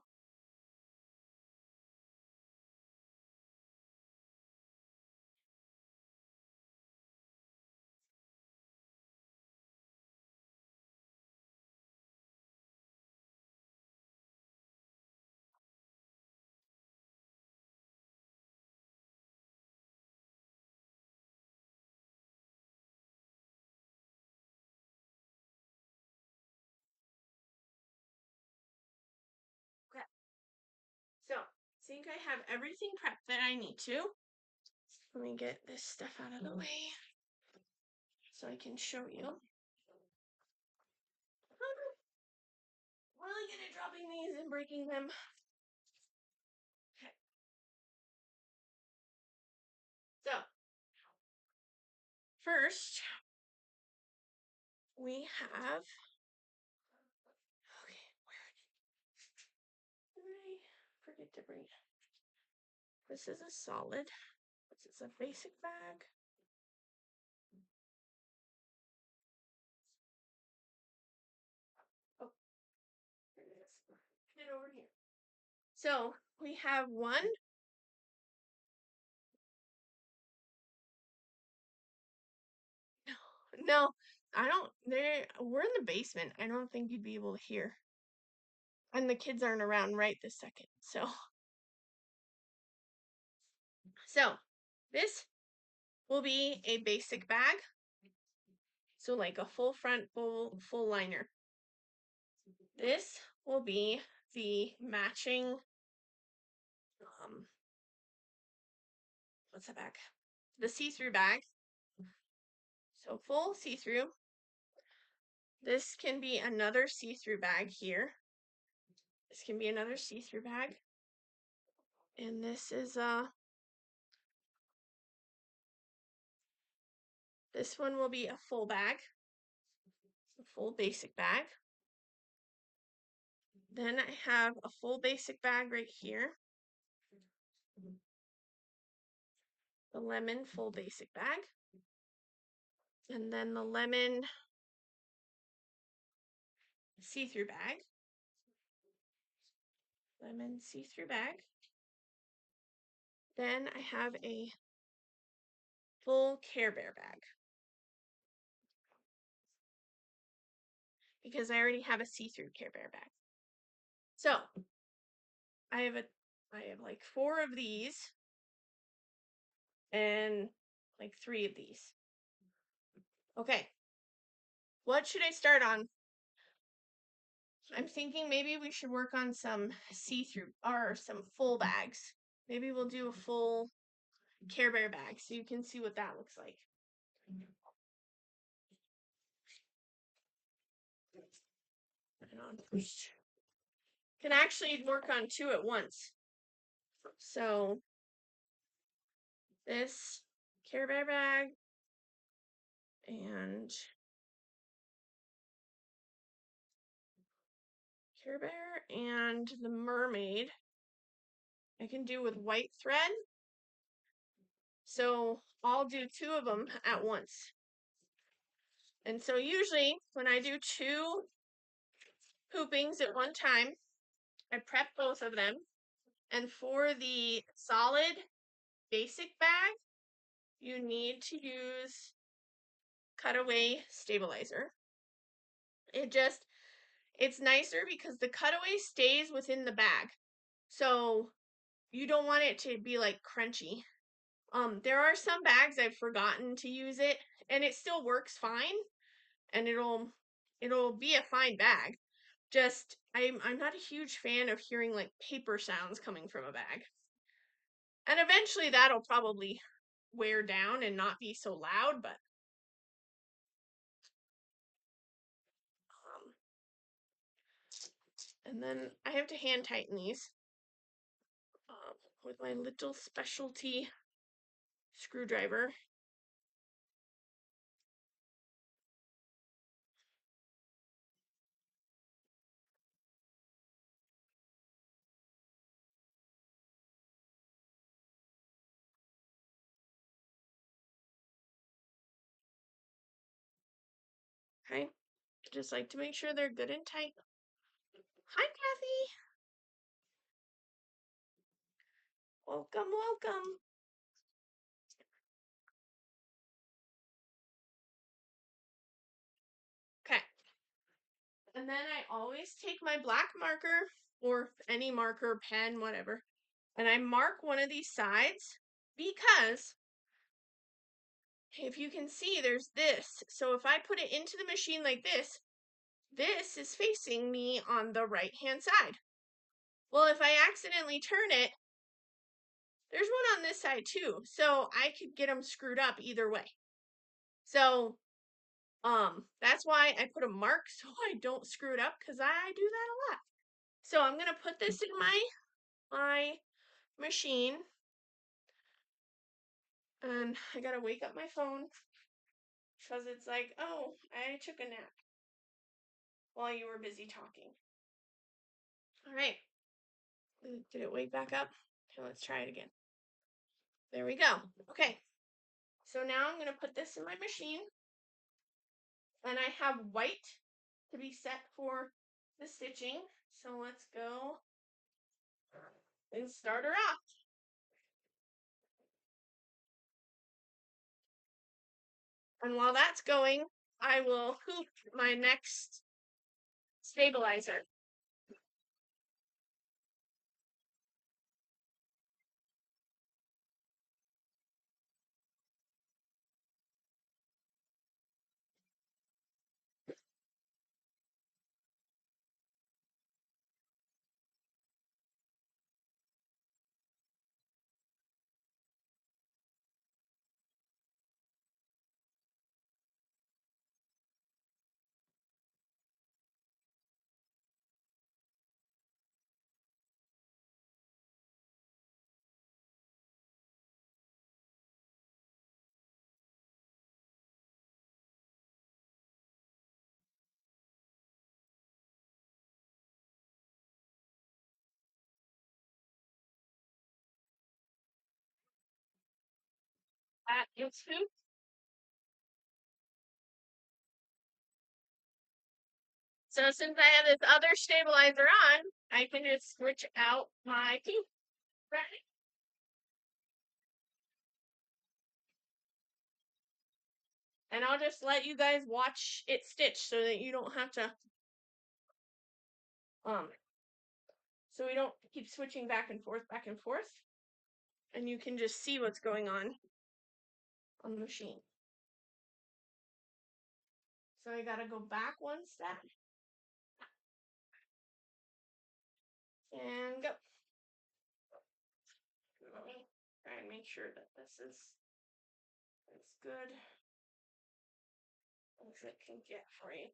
Okay. So, I think I have everything prepped that I need to. Let me get this stuff out of the way so I can show you. Really good at dropping these and breaking them. Okay. So, first, we have. Okay, where did I forget to bring? This is a solid. This is a basic bag. Oh, here it is. Get over here. So we have one. No, I don't. We're in the basement. I don't think you'd be able to hear. And the kids aren't around right this second. So So this will be a basic bag. So like a full front, full liner. This will be the matching, what's that bag? The see-through bag. So full see-through. This can be another see-through bag here. This can be another see-through bag. And this is this one will be a full bag, a full basic bag. Then I have a full basic bag right here. The lemon full basic bag. And then the lemon see-through bag. Lemon see-through bag. Then I have a full Care Bear bag. Because I already have a see-through Care Bear bag. So I have like 4 of these and like 3 of these. Okay. What should I start on? I'm thinking maybe we should work on some see-through or some full bags. Maybe we'll do a full Care Bear bag so you can see what that looks like. Can actually work on 2 at once. So this Care Bear bag and Care Bear and the mermaid I can do with white thread. So I'll do 2 of them at once. And so usually when I do 2 hoopings at one time, I prep both of them. And for the solid basic bag, you need to use cutaway stabilizer. It's nicer because the cutaway stays within the bag. So you don't want it to be like crunchy. There are some bags I've forgotten to use it and it still works fine and it'll be a fine bag. Just I'm not a huge fan of hearing like paper sounds coming from a bag. And eventually that'll probably wear down and not be so loud, but and then I have to hand tighten these with my little specialty screwdriver. Okay, just like to make sure they're good and tight. Hi, Kathy. Welcome, welcome. Okay. And then I always take my black marker or any marker, pen, whatever, and I mark one of these sides because if you can see, there's this. So if I put it into the machine like this is facing me on the right-hand side. Well, if I accidentally turn it, there's one on this side too. So I could get them screwed up either way. So that's why I put a mark so I don't screw it up because I do that a lot. So I'm gonna put this in my machine, and I gotta wake up my phone because it's like, oh, I took a nap while you were busy talking. All right, did it wake back up? Okay, let's try it again. There we go. Okay, so now I'm gonna put this in my machine, and I have white to be set for the stitching. So let's go and start her off. And while that's going, I will hoop my next stabilizer. at its hoop. So since I have this other stabilizer on, I can just switch out my hoop. Right. And I'll just let you guys watch it stitch so that you don't have to so we don't keep switching back and forth, and you can just see what's going on the machine. So I gotta go back one step and go. Let me try and make sure that this is as good as it can get for you.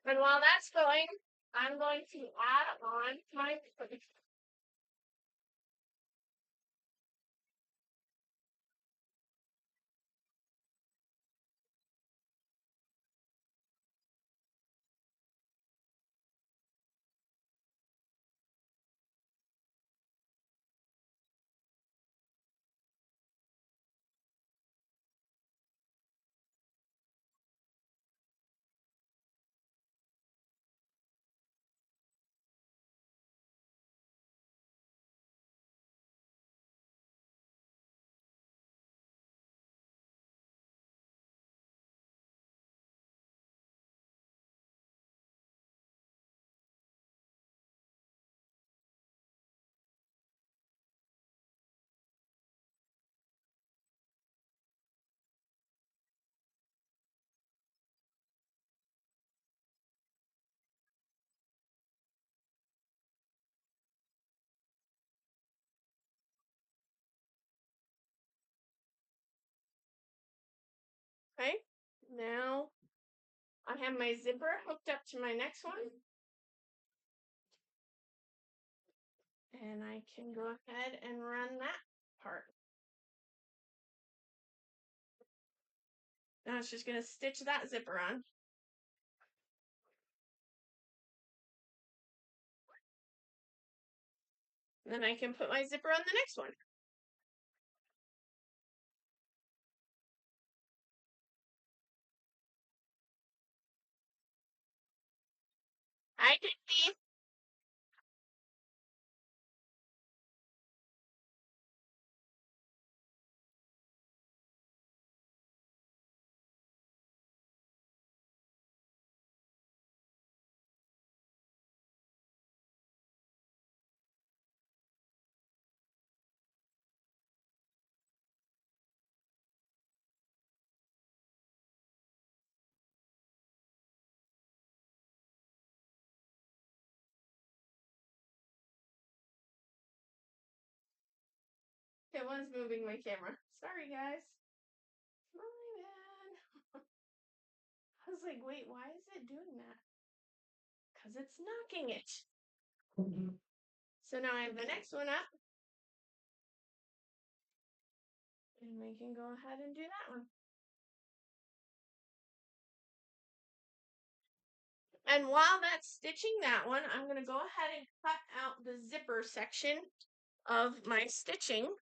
And while that's going, I'm going to add on my Okay, now I have my zipper hooked up to my next one. And I can go ahead and run that part. Now it's just going to stitch that zipper on. And then I can put my zipper on the next one. I can see. It was moving my camera. Sorry, guys. My bad. I was like, wait, why is it doing that? Because it's knocking it. So now I have the next one up. And we can go ahead and do that one. And while that's stitching that one, I'm going to go ahead and cut out the zipper section of my stitching.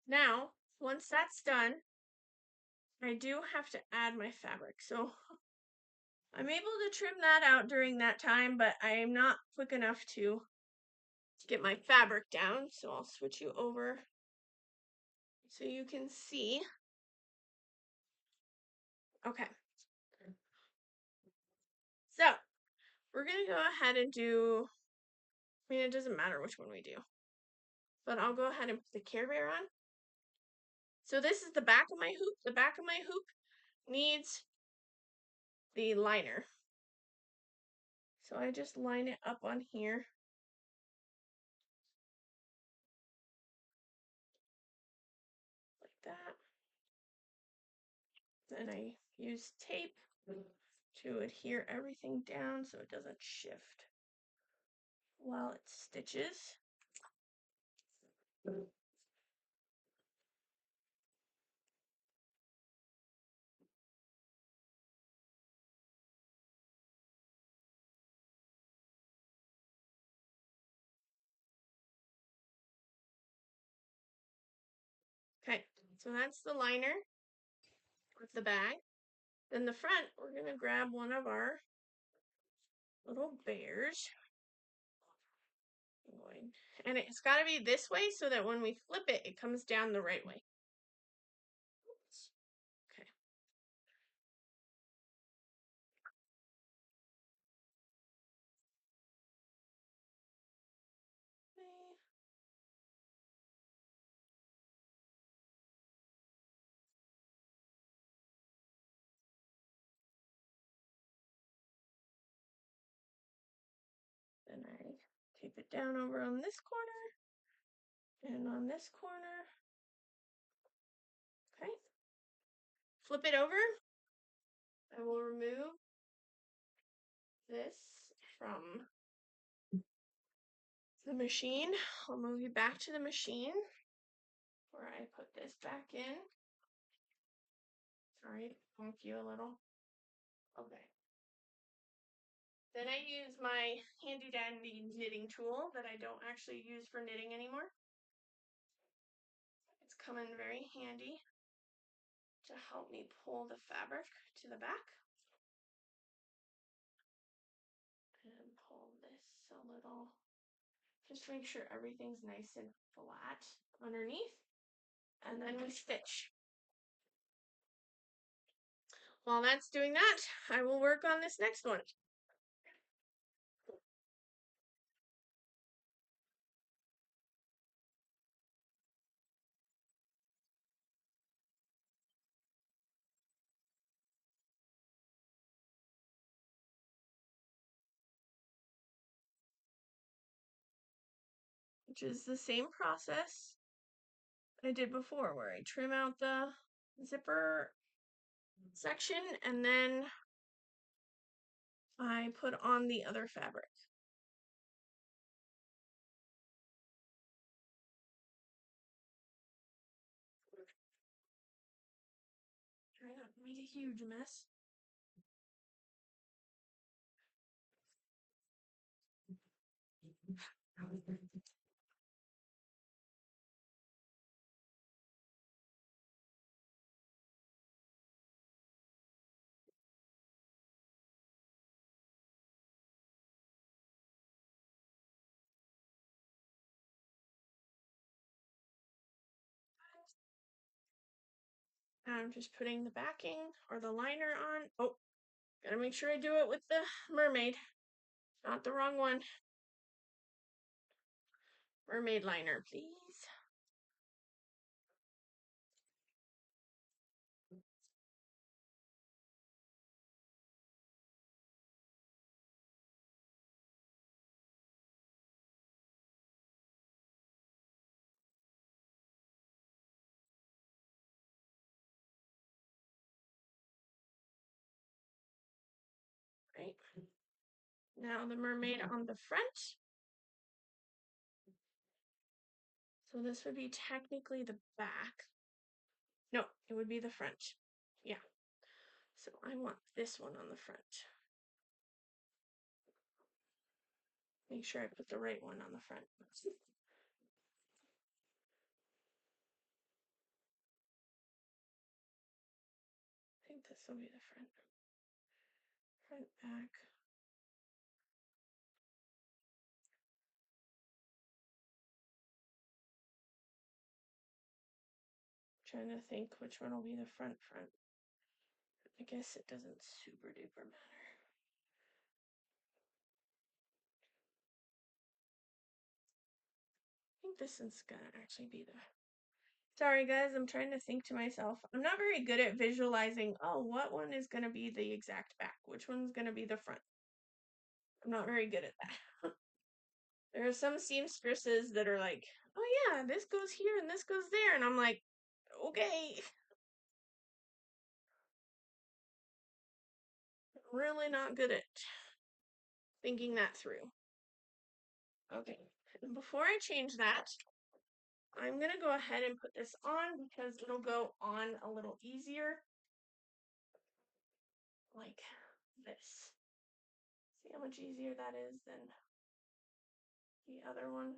Now, once that's done, I do have to add my fabric. So I'm able to trim that out during that time, but I am not quick enough to get my fabric down. So I'll switch you over so you can see. Okay. So we're going to go ahead and do, I mean, it doesn't matter which one we do. but I'll go ahead and put the Care Bear on. So this is the back of my hoop. The back of my hoop needs the liner. So I just line it up on here. Like that. Then I use tape to adhere everything down so it doesn't shift while it stitches. Okay, so that's the liner with the bag. Then the front, we're going to grab one of our little bears. And it's got to be this way so that when we flip it, it comes down the right way. Oops. Okay. Then I tape it down over on this corner and on this corner. Okay. Flip it over. I will remove this from the machine. I'll move you back to the machine where I put this back in. Sorry to punk you a little. Okay. Then I use my handy dandy knitting tool that I don't actually use for knitting anymore. It's come in very handy to help me pull the fabric to the back. And pull this a little, just make sure everything's nice and flat underneath. And then we stitch. While that's doing that, I will work on this next one. Which is the same process I did before, where I trim out the zipper section and then I put on the other fabric. Try not to make a huge mess. I'm just putting the backing or the liner on. Oh, gotta make sure I do it with the mermaid, not the wrong one. Mermaid liner, please. Right. Now the mermaid on the front. So this would be technically the back. No, it would be the front. Yeah. So I want this one on the front. Make sure I put the right one on the front. I think this will be the front. Front, back. Trying to think which one will be the front. I guess it doesn't super duper matter. I think think this one's gonna actually be the... Sorry guys, I'm trying to think to myself. I'm not very good at visualizing, oh, what one is gonna be the exact back? Which one's gonna be the front? I'm not very good at that. There are some seamstresses that are like, oh yeah, this goes here and this goes there. And I'm like, okay. Really not good at thinking that through. Okay, and before I change that, I'm gonna go ahead and put this on because it'll go on a little easier. Like this. See how much easier that is than the other one?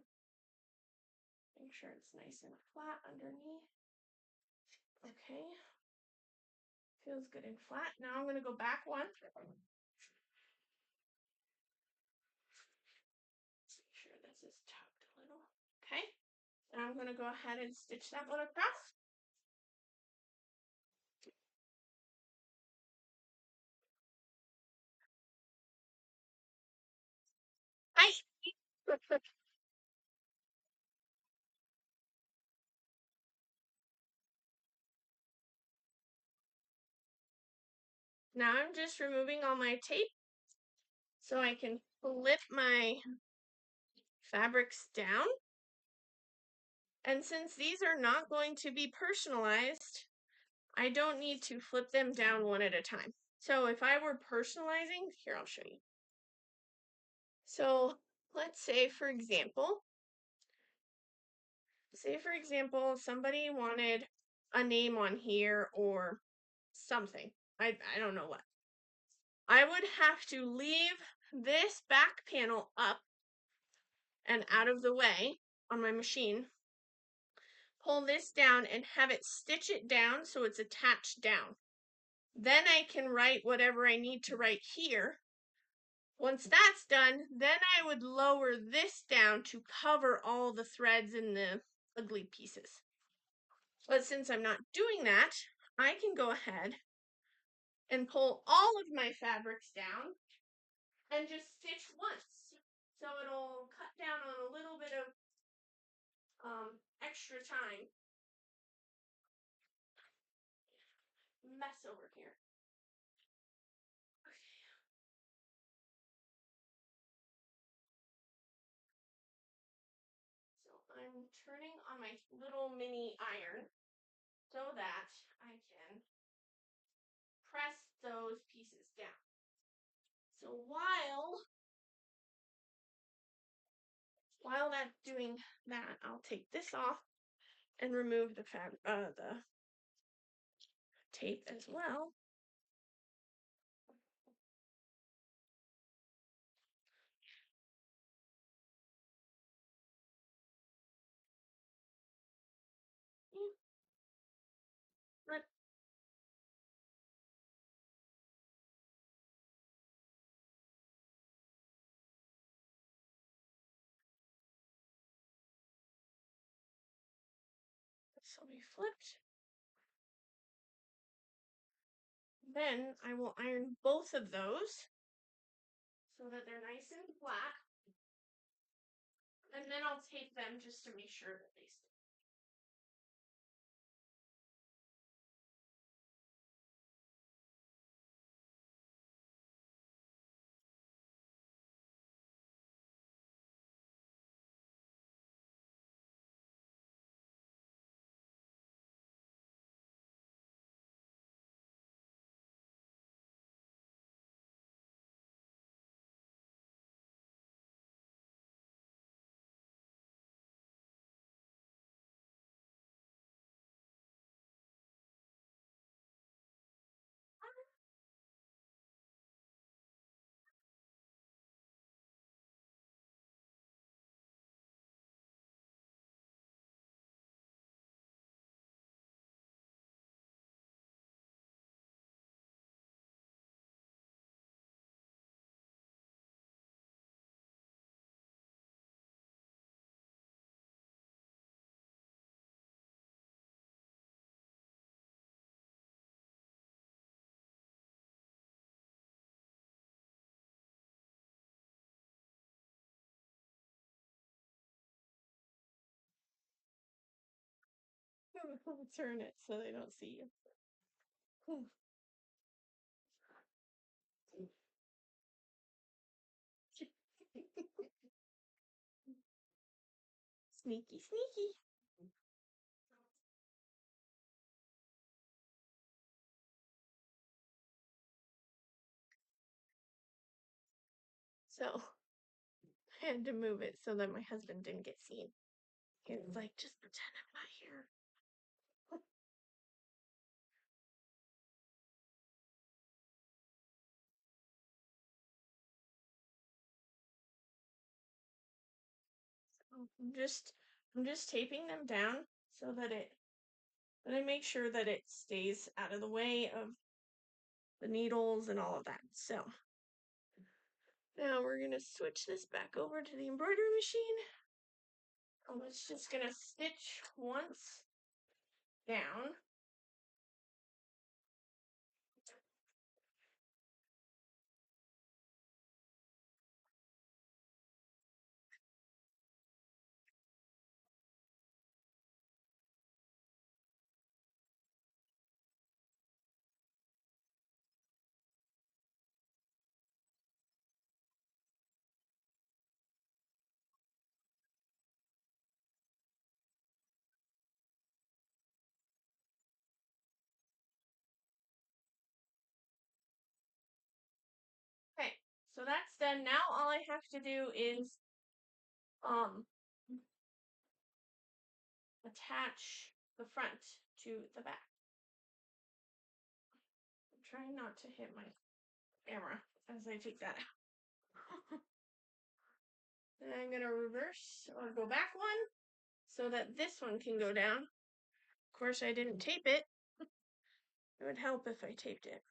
Make sure it's nice and flat underneath. Okay. Feels good and flat. Now I'm gonna go back one. Make sure this is tucked a little. Okay. And I'm gonna go ahead and stitch that one across. Hi. Now I'm just removing all my tape so I can flip my fabrics down. And since these are not going to be personalized, I don't need to flip them down one at a time. So if I were personalizing, here, I'll show you. So let's say, for example, somebody wanted a name on here or something. I don't know what. I would have to leave this back panel up and out of the way on my machine, pull this down and have it stitch it down so it's attached down. Then I can write whatever I need to write here. Once that's done, then I would lower this down to cover all the threads and the ugly pieces. But since I'm not doing that, I can go ahead and pull all of my fabrics down and just stitch once. So it'll cut down on a little bit of extra time. Mess over here. So I'm turning on my little mini iron so that I can press those pieces down. So while that's doing that, I'll take this off and remove the tape as well. But this will be flipped. Then I will iron both of those so that they're nice and flat. And then I'll tape them just to make sure that they stick. Turn it so they don't see you. Sneaky, sneaky. So I had to move it so that my husband didn't get seen. He was like, just pretend I'm not here. So I'm just taping them down so that but I make sure that it stays out of the way of the needles and all of that. So now we're gonna switch this back over to the embroidery machine. It's just gonna stitch once down. Okay, so that's done. Now all I have to do is attach the front to the back. I'm trying not to hit my camera as I take that out. Then I'm gonna reverse or go back one so that this one can go down. Of course, I didn't tape it. It would help if I taped it.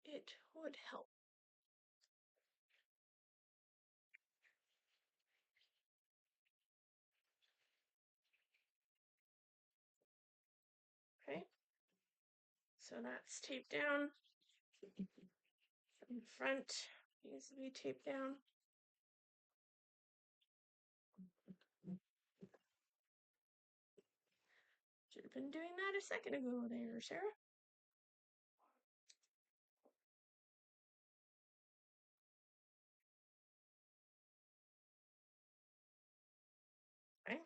It would help. Okay, so that's taped down. In front needs to be taped down. Should have been doing that a second ago there, Sarah. Okay.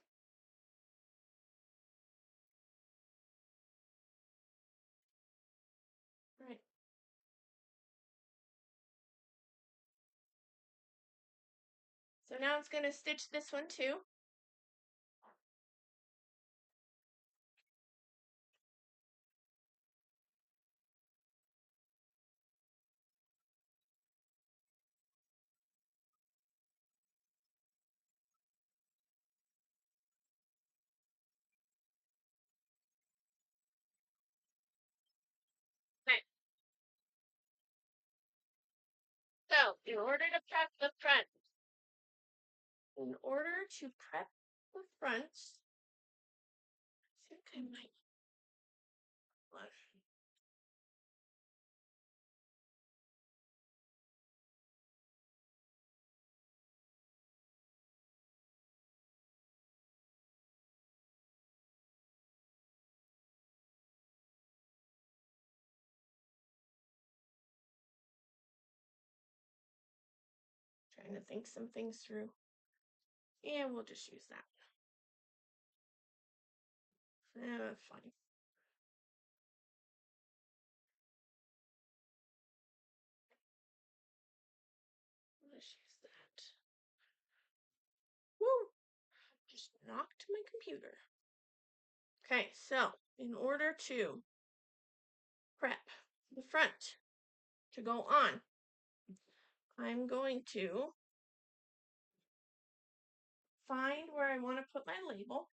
Right. So now it's going to stitch this one too. Okay. So in order to prep the front, I think I might. Trying to think some things through. Yeah, we'll just use that. That's fine. Let's use that. Woo! Just knocked my computer. Okay, so in order to prep the front to go on, I'm going to find where I want to put my label.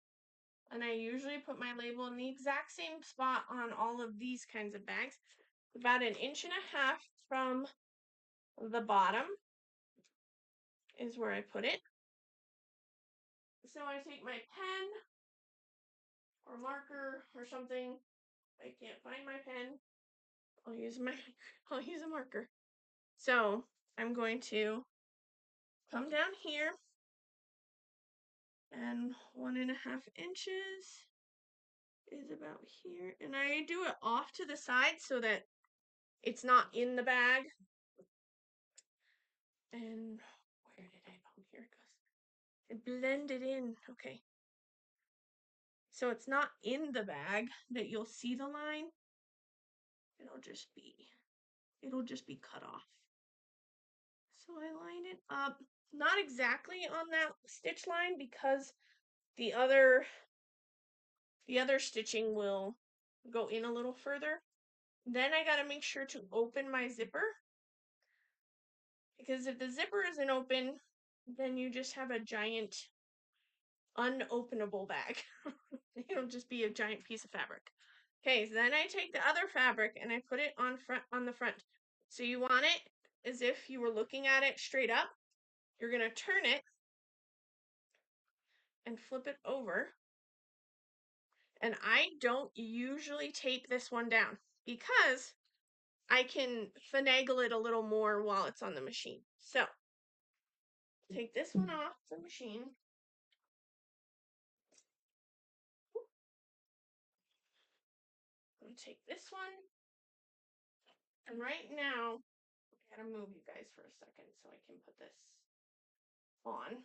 And I usually put my label in the exact same spot on all of these kinds of bags, about 1.5 inches from the bottom is where I put it. So I take my pen or marker or something. I can't find my pen. I'll use a marker. So I'm going to come down here and then 1.5 inches is about here. And I do it off to the side so that it's not in the bag. And where did I, oh, here it goes. It blended in, okay. So it's not in the bag that you'll see the line. It'll just be cut off. So I line it up, not exactly on that stitch line because the other stitching will go in a little further. Then I got to make sure to open my zipper, because if the zipper isn't open, then you just have a giant unopenable bag. It'll just be a giant piece of fabric. Okay, so then I take the other fabric and I put it on the front. So you want it as if you were looking at it straight up. You're going to turn it and flip it over. And I don't usually tape this one down because I can finagle it a little more while it's on the machine. So take this one off the machine. I'm gonna take this one. And right now, I gotta move you guys for a second so I can put this on.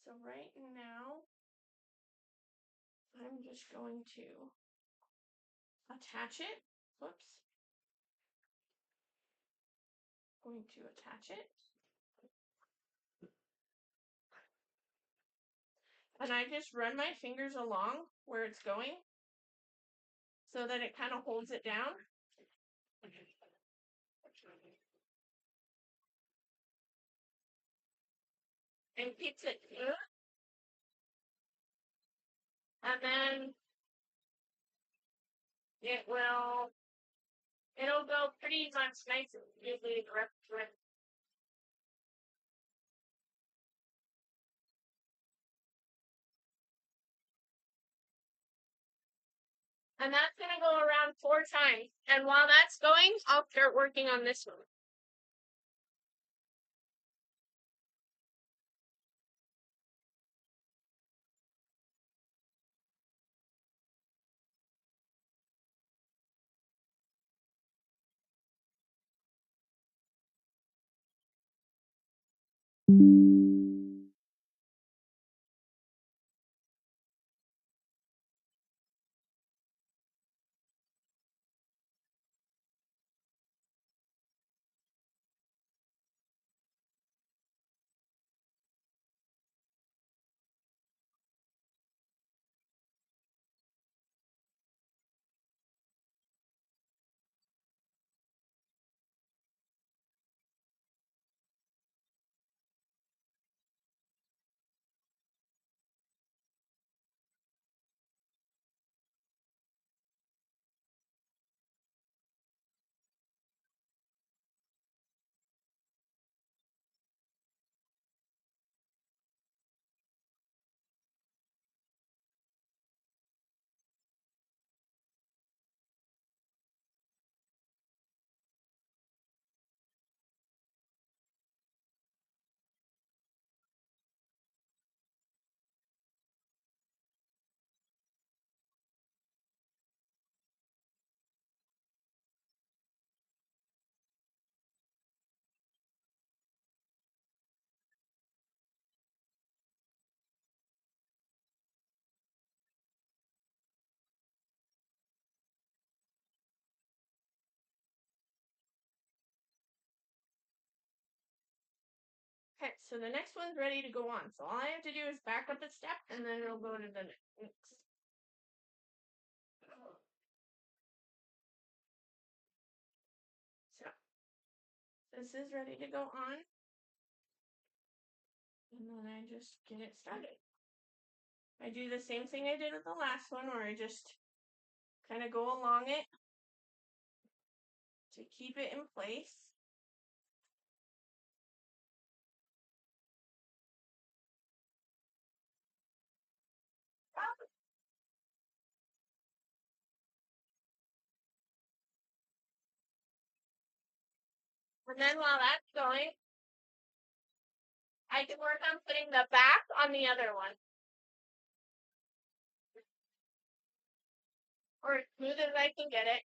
So right now, I'm just going to attach it. Whoops. Going to attach it. And I just run my fingers along where it's going so that it kind of holds it down. And keeps it good. And then it'll go pretty much nice and easily direct. And that's going to go around 4 times. And while that's going, I'll start working on this one. Okay, so the next one's ready to go on. So all I have to do is back up a step and then it'll go to the next. So this is ready to go on. And then I just get it started. I do the same thing I did with the last one, where I just kind of go along it to keep it in place. And then while that's going, I can work on putting the back on the other one. Or as smooth as I can get it.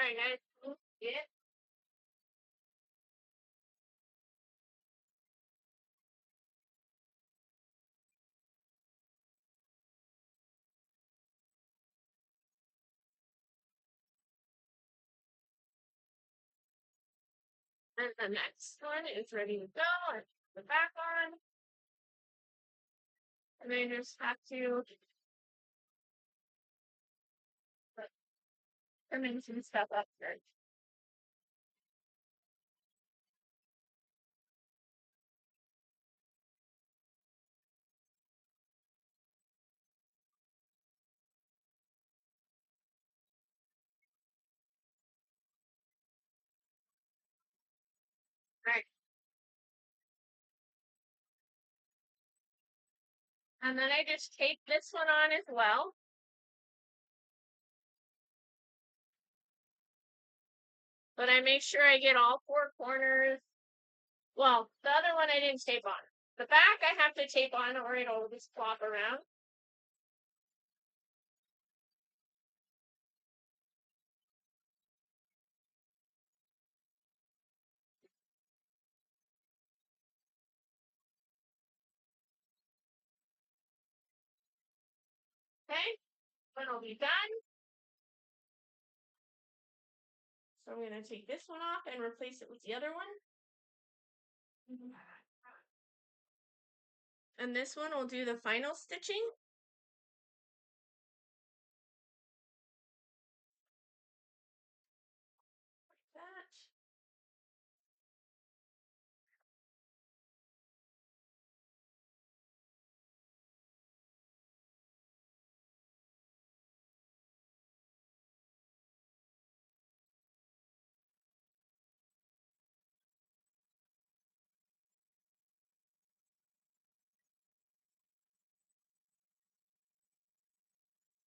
Alright, guys, smooth it. And the next one is ready to go. I put the back on. And I just have to put come in some stuff up here. Right. And then I just tape this one on as well. But I make sure I get all four corners. Well, the other one I didn't tape on. The back I have to tape on or it'll just flop around. Okay, one will be done. So I'm going to take this one off and replace it with the other one. And this one will do the final stitching. Like that.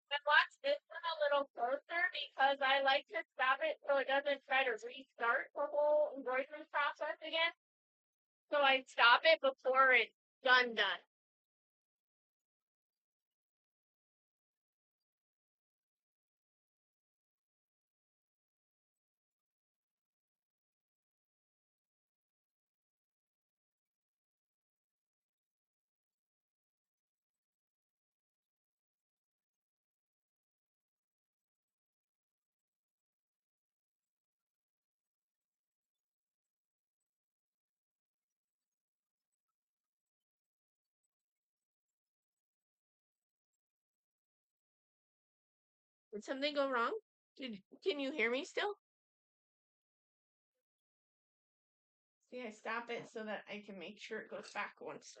I watch this one a little closer because I like to stop it so it doesn't try to restart the whole embroidery process again. So I stop it before it's done. Did something go wrong? Can you hear me still? See, I stop it so that I can make sure it goes back once.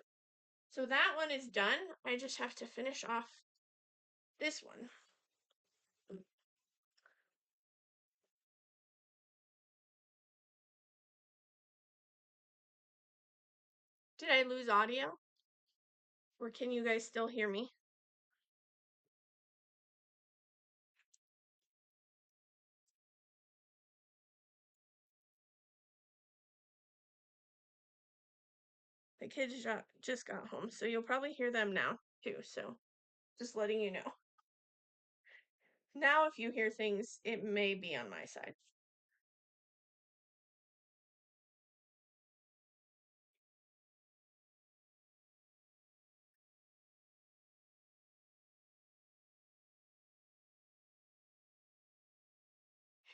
So that one is done. I just have to finish off this one. Did I lose audio? Or can you guys still hear me? The kids just got home, so you'll probably hear them now too. So just letting you know. Now, if you hear things, it may be on my side.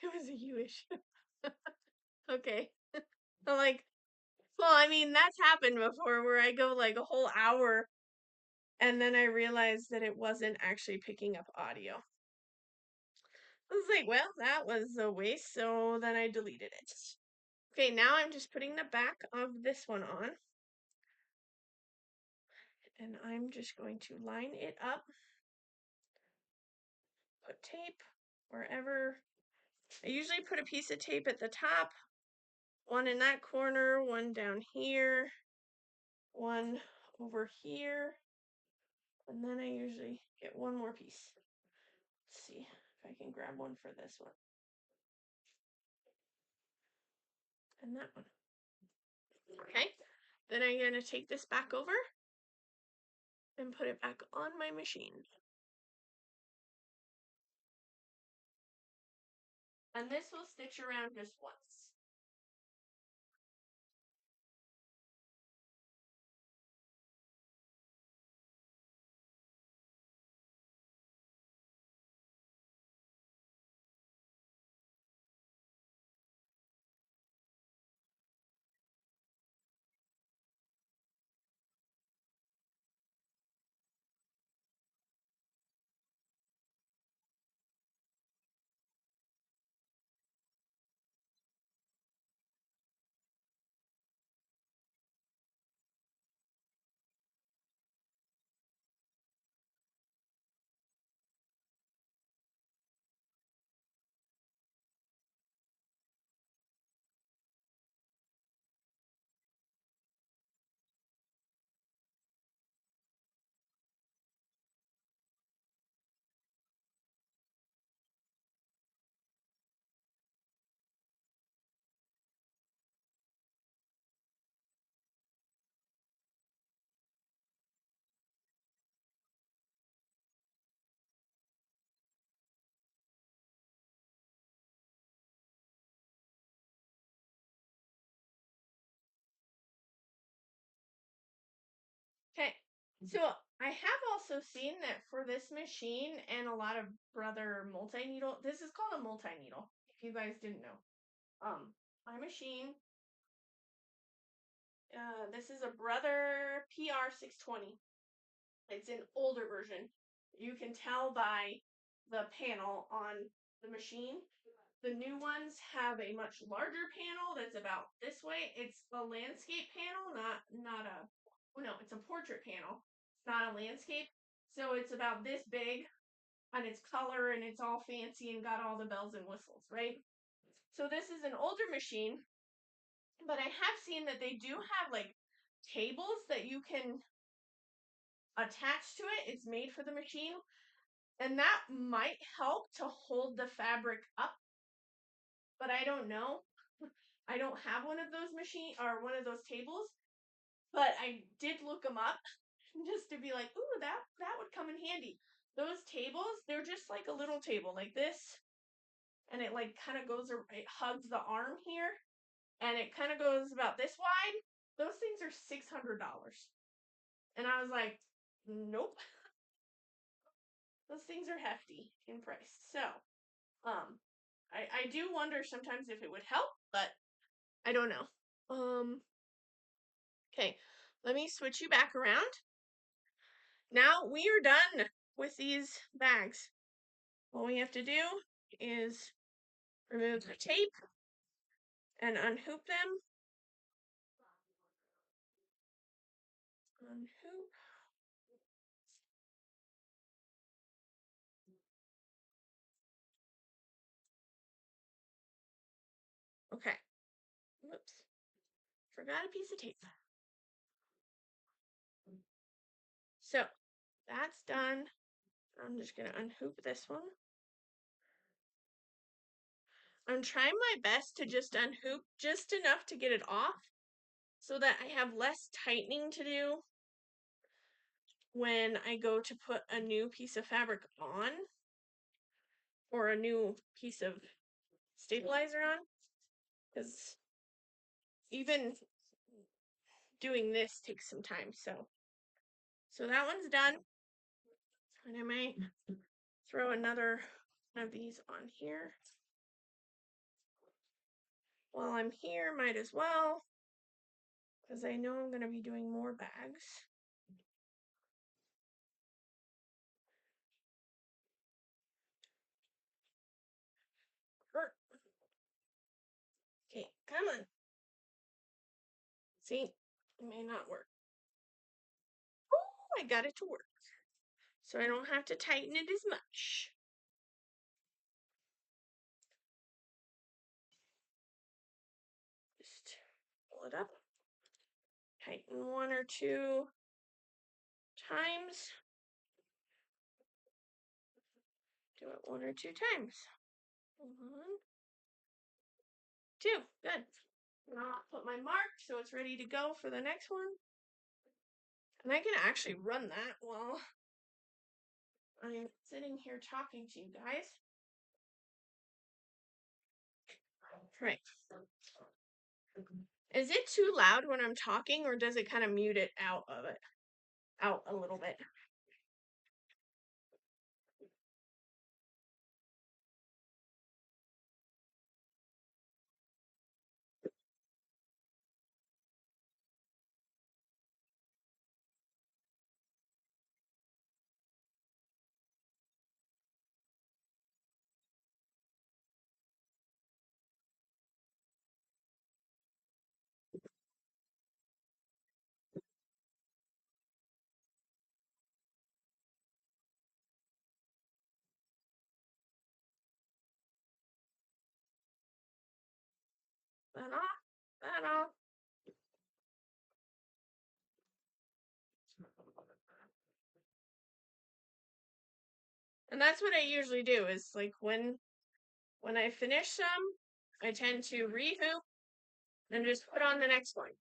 It was a you issue. Okay. I'm like, well, I mean, that's happened before where I go like a whole hour and then I realized that it wasn't actually picking up audio. I was like, well, that was a waste, so then I deleted it. Okay, now I'm just putting the back of this one on. And I'm just going to line it up, put tape wherever. I usually put a piece of tape at the top, one in that corner, one down here, one over here, and then I usually get one more piece. Let's see if I can grab one for this one. And that one. Okay, then I'm going to take this back over and put it back on my machine. And this will stitch around just once. Okay, so I have also seen that for this machine and a lot of Brother multi-needle, this is called a multi-needle, if you guys didn't know. My machine, this is a Brother PR620. It's an older version. You can tell by the panel on the machine. The new ones have a much larger panel that's about this way. It's a landscape panel, not a, oh no, it's a portrait panel, not a landscape. So it's about this big and it's color and it's all fancy and got all the bells and whistles, right? So this is an older machine, but I have seen that they do have like tables that you can attach to it. It's made for the machine. And that might help to hold the fabric up, but I don't know. I don't have one of those machine or one of those tables, but I did look them up just to be like, ooh, that would come in handy. Those tables, they're just like a little table like this, and it like kind of goes, it hugs the arm here, and it kind of goes about this wide. Those things are $600, and I was like, nope, those things are hefty in price. So, I do wonder sometimes if it would help, but I don't know. Okay, let me switch you back around. Now we are done with these bags. All we have to do is remove the tape and unhoop them. Unhoop. Okay. Whoops. Forgot a piece of tape. So that's done. I'm just going to unhoop this one. I'm trying my best to just unhoop just enough to get it off so that I have less tightening to do when I go to put a new piece of fabric on or a new piece of stabilizer on, because even doing this takes some time. So that one's done, and I might throw another one of these on here. While I'm here, might as well, because I know I'm going to be doing more bags. Okay, come on. See, it may not work. I got it to work. So I don't have to tighten it as much. Just pull it up. Tighten 1 or 2 times. Do it 1 or 2 times. 1, 2. Good. Now I'll put my mark so it's ready to go for the next one. And I can actually run that while I'm sitting here talking to you guys. Right. Is it too loud when I'm talking, or does it kind of mute it out a little bit? That off, that off. And that's what I usually do, is like when I finish some, I tend to rehoop and just put on the next one.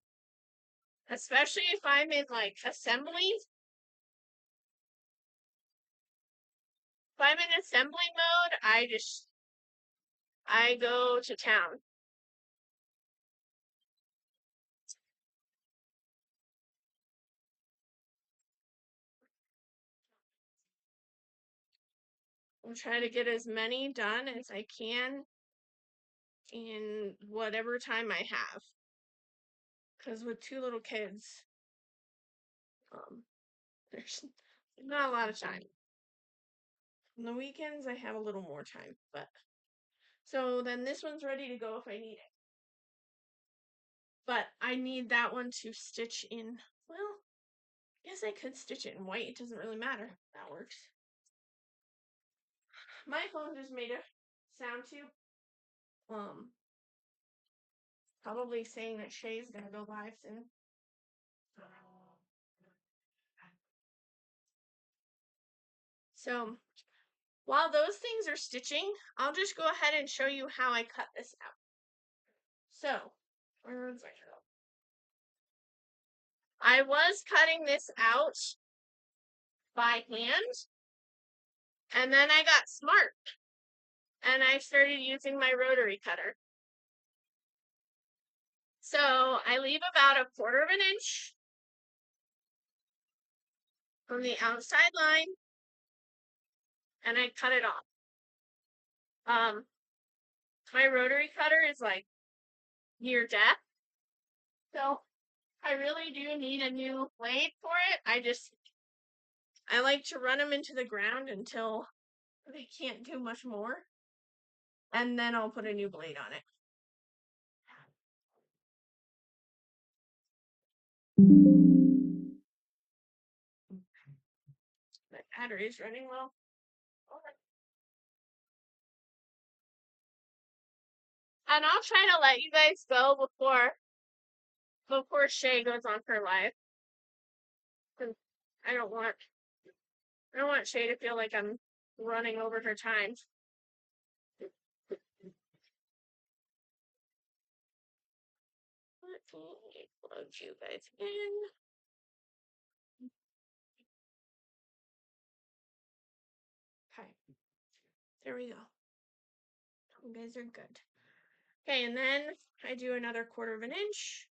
Especially if I'm in like assembly. If I'm in assembly mode, I go to town. I'm trying to get as many done as I can in whatever time I have. Because with 2 little kids, there's not a lot of time. On the weekends, I have a little more time, but so then this one's ready to go if I need it. But I need that one to stitch in. Well, I guess I could stitch it in white. It doesn't really matter. That works. My phone just made a sound too. Probably saying that Shay's gonna go live soon. So while those things are stitching, I'll just go ahead and show you how I cut this out. So, where's my arrow? I was cutting this out by hand, and then I got smart, and I started using my rotary cutter. So I leave about 1/4 of an inch from the outside line, and I cut it off. My rotary cutter is like near death, so I really do need a new blade for it. I like to run them into the ground until they can't do much more, and then I'll put a new blade on it. The battery is running low. And I'll try to let you guys go before Shay goes on her live. Cause I don't want Shay to feel like I'm running over her time. Let me plug you guys in. Okay. There we go. You guys are good. Okay, and then I do another 1/4 of an inch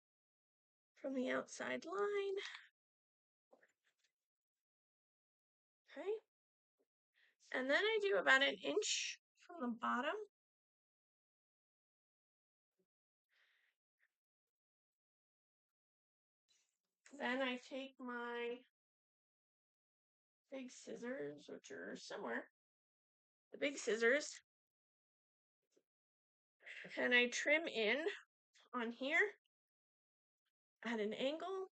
from the outside line. Okay. And then I do about 1 inch from the bottom. Then I take my big scissors, which are somewhere, the big scissors, and I trim in on here at an angle.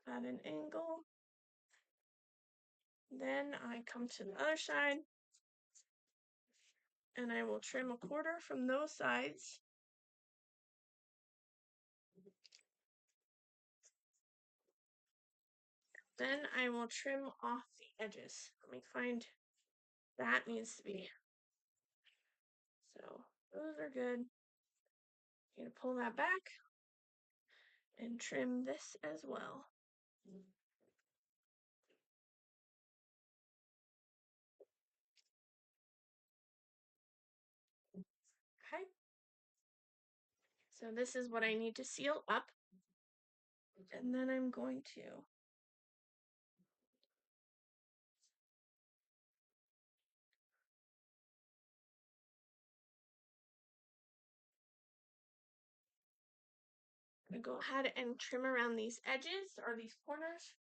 at an angle. Then I come to the other side and I will trim a quarter from those sides. Then I will trim off the edges. Let me find that needs to be. So those are good. I'm going to pull that back and trim this as well. Okay. So this is what I need to seal up. And then I'm going to go ahead and trim around these edges or these corners.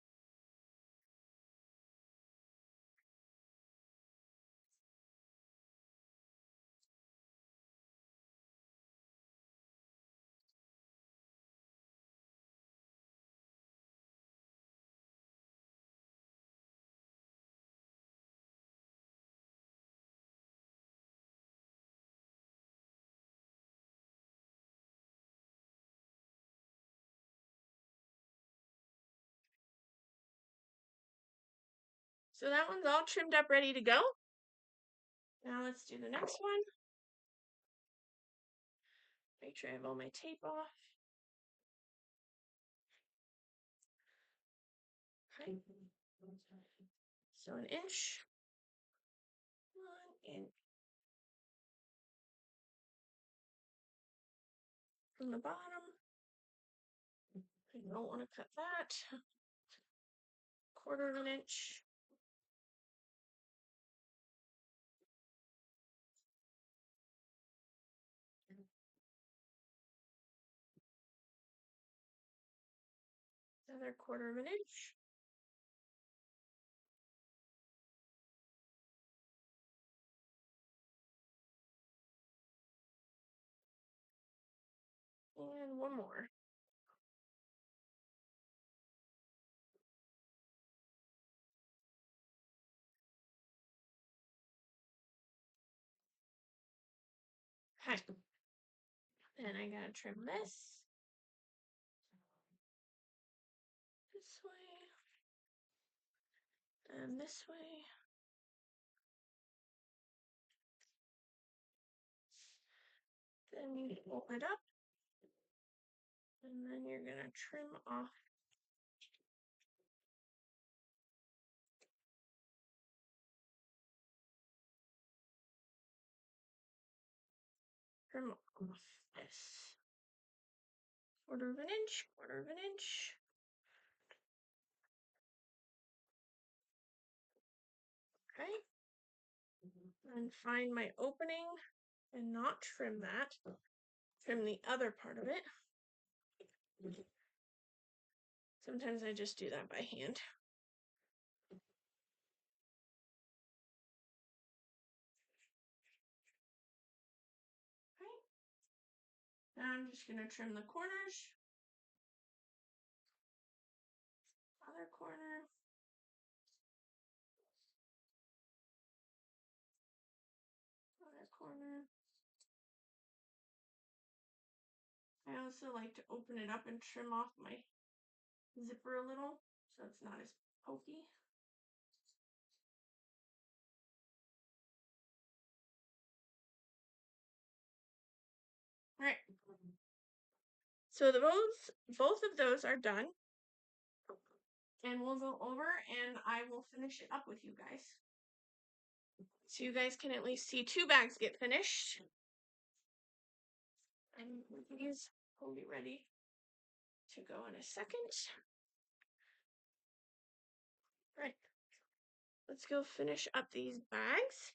So that one's all trimmed up, ready to go. Now let's do the next one. Make sure I have all my tape off. Okay. So 1 inch. 1 inch. From the bottom. I don't want to cut that. 1/4 inch. Another 1/4 inch. And one more. Okay. Then I gotta trim this way and this way. Then you pull it up, and then you're gonna trim off this 1/4 inch, 1/4 inch. Okay. And find my opening and not trim that. Trim the other part of it. Sometimes I just do that by hand. Okay. Now I'm just gonna trim the corners. Other corner. Other corner. I also like to open it up and trim off my zipper a little so it's not as pokey. All right. So both of those are done. And we'll go over and I will finish it up with you guys. So you guys can at least see 2 bags get finished. And these will be ready to go in a second. Right. Let's go finish up these bags.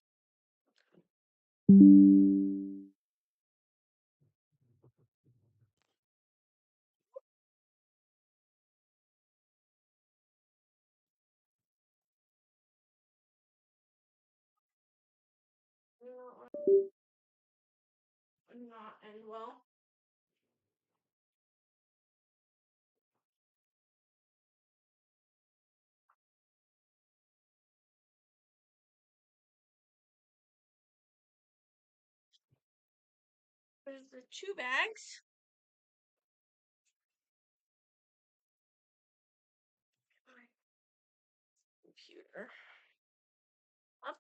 Not end well. There's the 2 bags. My computer up.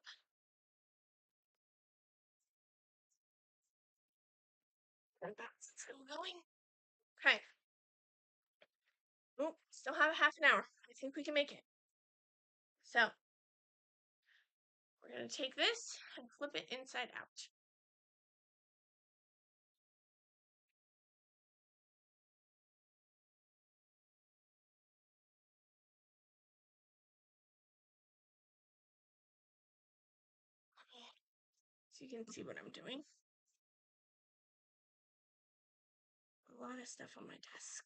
And that's still going. Okay. Oh, still have a half an hour. I think we can make it. So we're going to take this and flip it inside out. So you can see what I'm doing. A lot of stuff on my desk.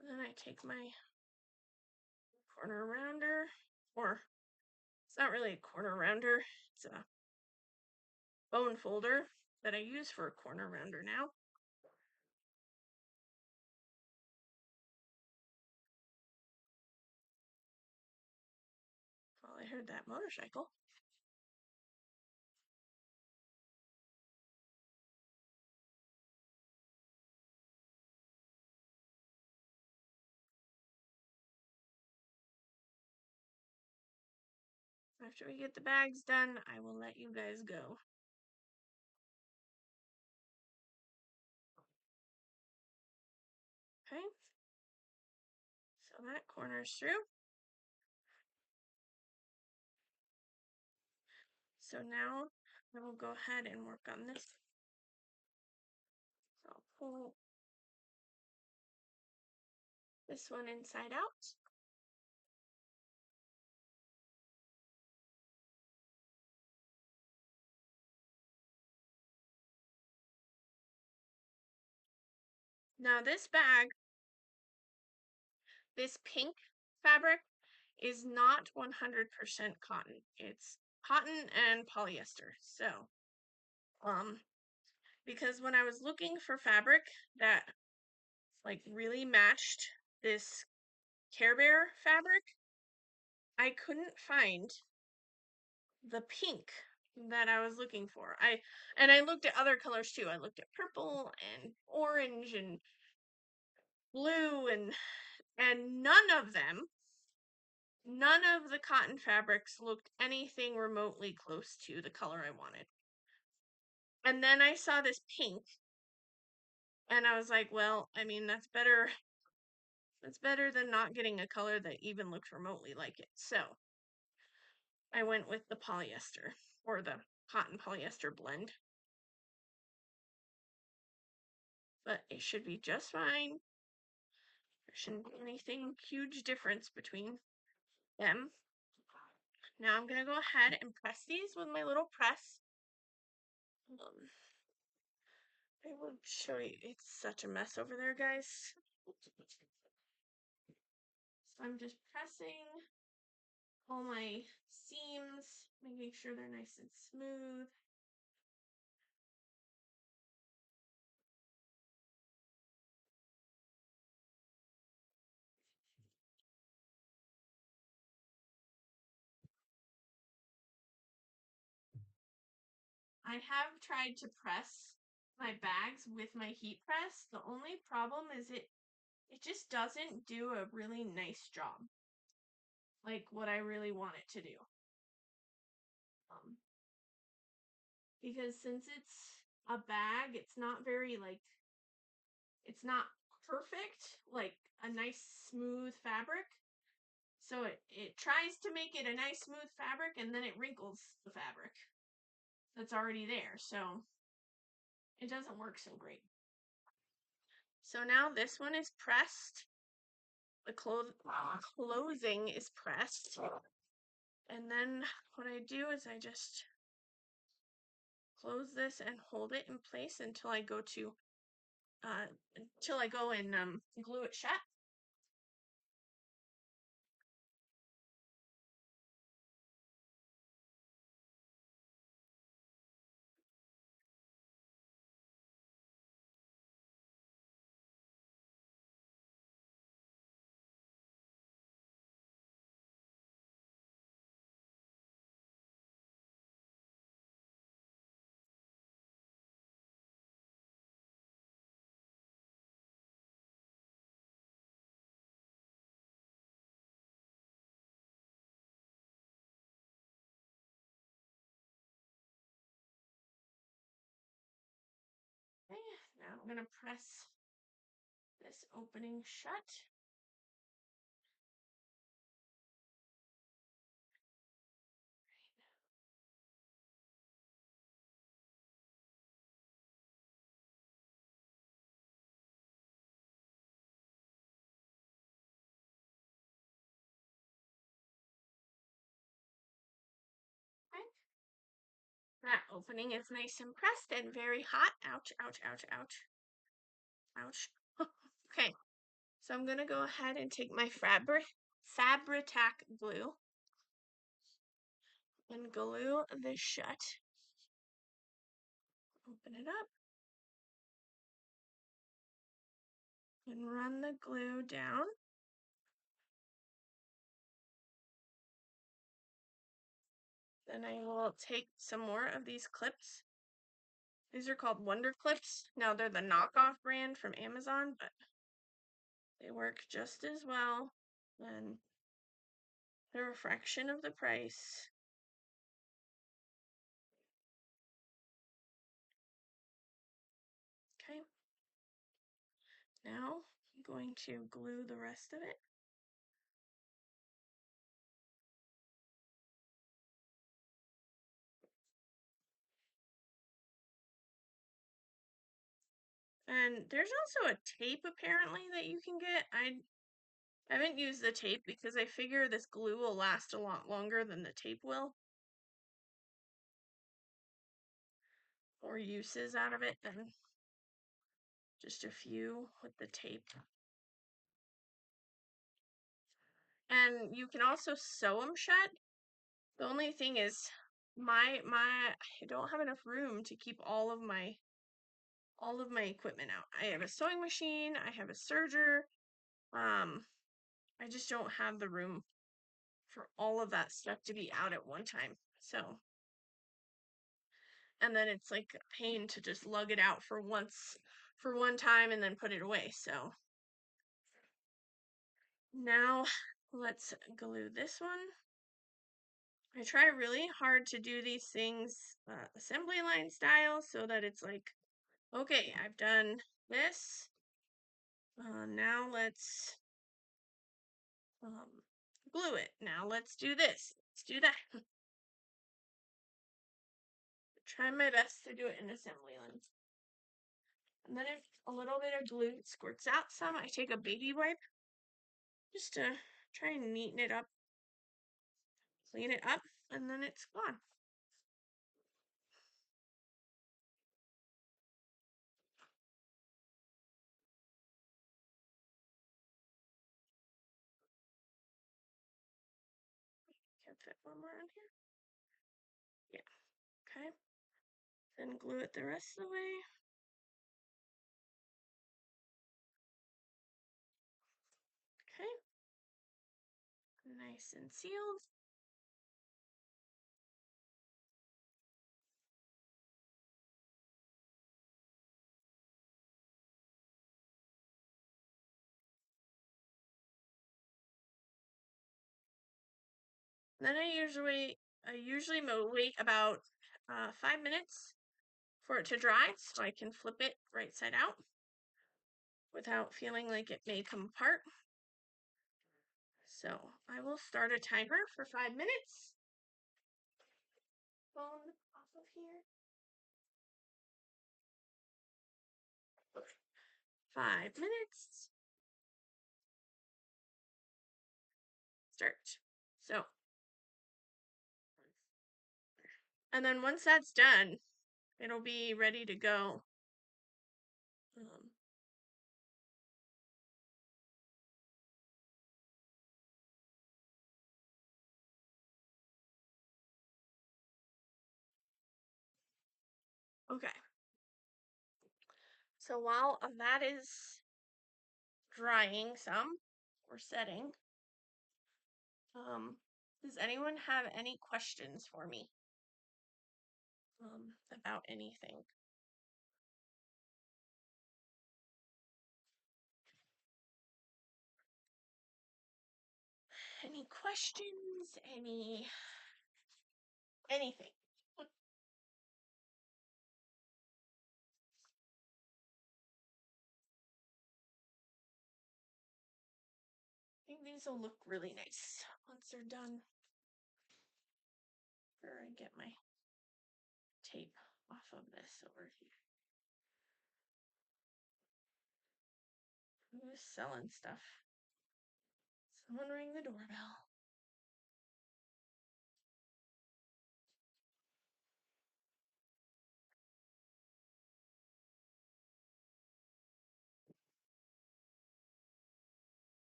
And then I take my corner rounder, or it's not really a corner rounder, it's a bone folder that I use for a corner rounder now. Well, I heard that motorcycle. After we get the bags done, I will let you guys go. Okay. So that corner's through. So now I will go ahead and work on this. So I'll pull this one inside out. Now this bag, this pink fabric, is not 100% cotton. It's cotton and polyester. So, because when I was looking for fabric that like really matched this Care Bear fabric, I couldn't find the pink that I was looking for. I looked at other colors too. I looked at purple and orange and blue and none of the cotton fabrics looked anything remotely close to the color I wanted. And then I saw this pink and I was like, well, I mean, that's better than not getting a color that even looks remotely like it. So I went with the polyester, or the cotton polyester blend. But it should be just fine. There shouldn't be anything huge difference between them. Now I'm going to go ahead and press these with my little press. I will show you. It's such a mess over there, guys. So I'm just pressing all my seams, making sure they're nice and smooth. I have tried to press my bags with my heat press. The only problem is it just doesn't do a really nice job, like what I really want it to do. Because since it's a bag, it's not very it's not perfect, like a nice smooth fabric. So it tries to make it a nice smooth fabric and then it wrinkles the fabric that's already there. So it doesn't work so great. So now this one is pressed. The closing is pressed. And then what I do is I just close this and hold it in place until I go and glue it shut. I'm going to press this opening shut. Okay. That opening is nice and pressed and very hot. Ouch, ouch, ouch, ouch. Ouch. Okay, so I'm going to go ahead and take my Fabri-Tac glue and glue this shut. Open it up and run the glue down. Then I will take some more of these clips. These are called Wonder Clips. Now they're the knockoff brand from Amazon, but they work just as well. And they're a fraction of the price. Okay. Now I'm going to glue the rest of it. And there's also a tape apparently that you can get. I haven't used the tape because I figure this glue will last a lot longer than the tape will. More uses out of it than just a few with the tape. And you can also sew them shut. The only thing is I don't have enough room to keep all of my equipment out. I have a sewing machine, I have a serger. I just don't have the room for all of that stuff to be out at one time. So, and then it's like a pain to just lug it out for one time and then put it away. So now let's glue this one. I try really hard to do these things assembly line style so that it's like, okay, I've done this. Now let's glue it. Now let's do this. Let's do that. Try my best to do it in assembly line. And then if a little bit of glue squirts out some, I take a baby wipe just to try and neaten it up, clean it up, and then it's gone. Can't fit one more in here. Yeah. Okay. Then glue it the rest of the way. Okay. Nice and sealed. Then I usually wait about 5 minutes for it to dry so I can flip it right side out without feeling like it may come apart. So I will start a timer for 5 minutes. Phone off of here. 5 minutes. Start. So, and then once that's done, it'll be ready to go. Okay. So while that is drying some or setting, does anyone have any questions for me about anything? Any questions? Anything? These will look really nice once they're done. After I get my tape off of this over here. Who's selling stuff? Someone ring the doorbell.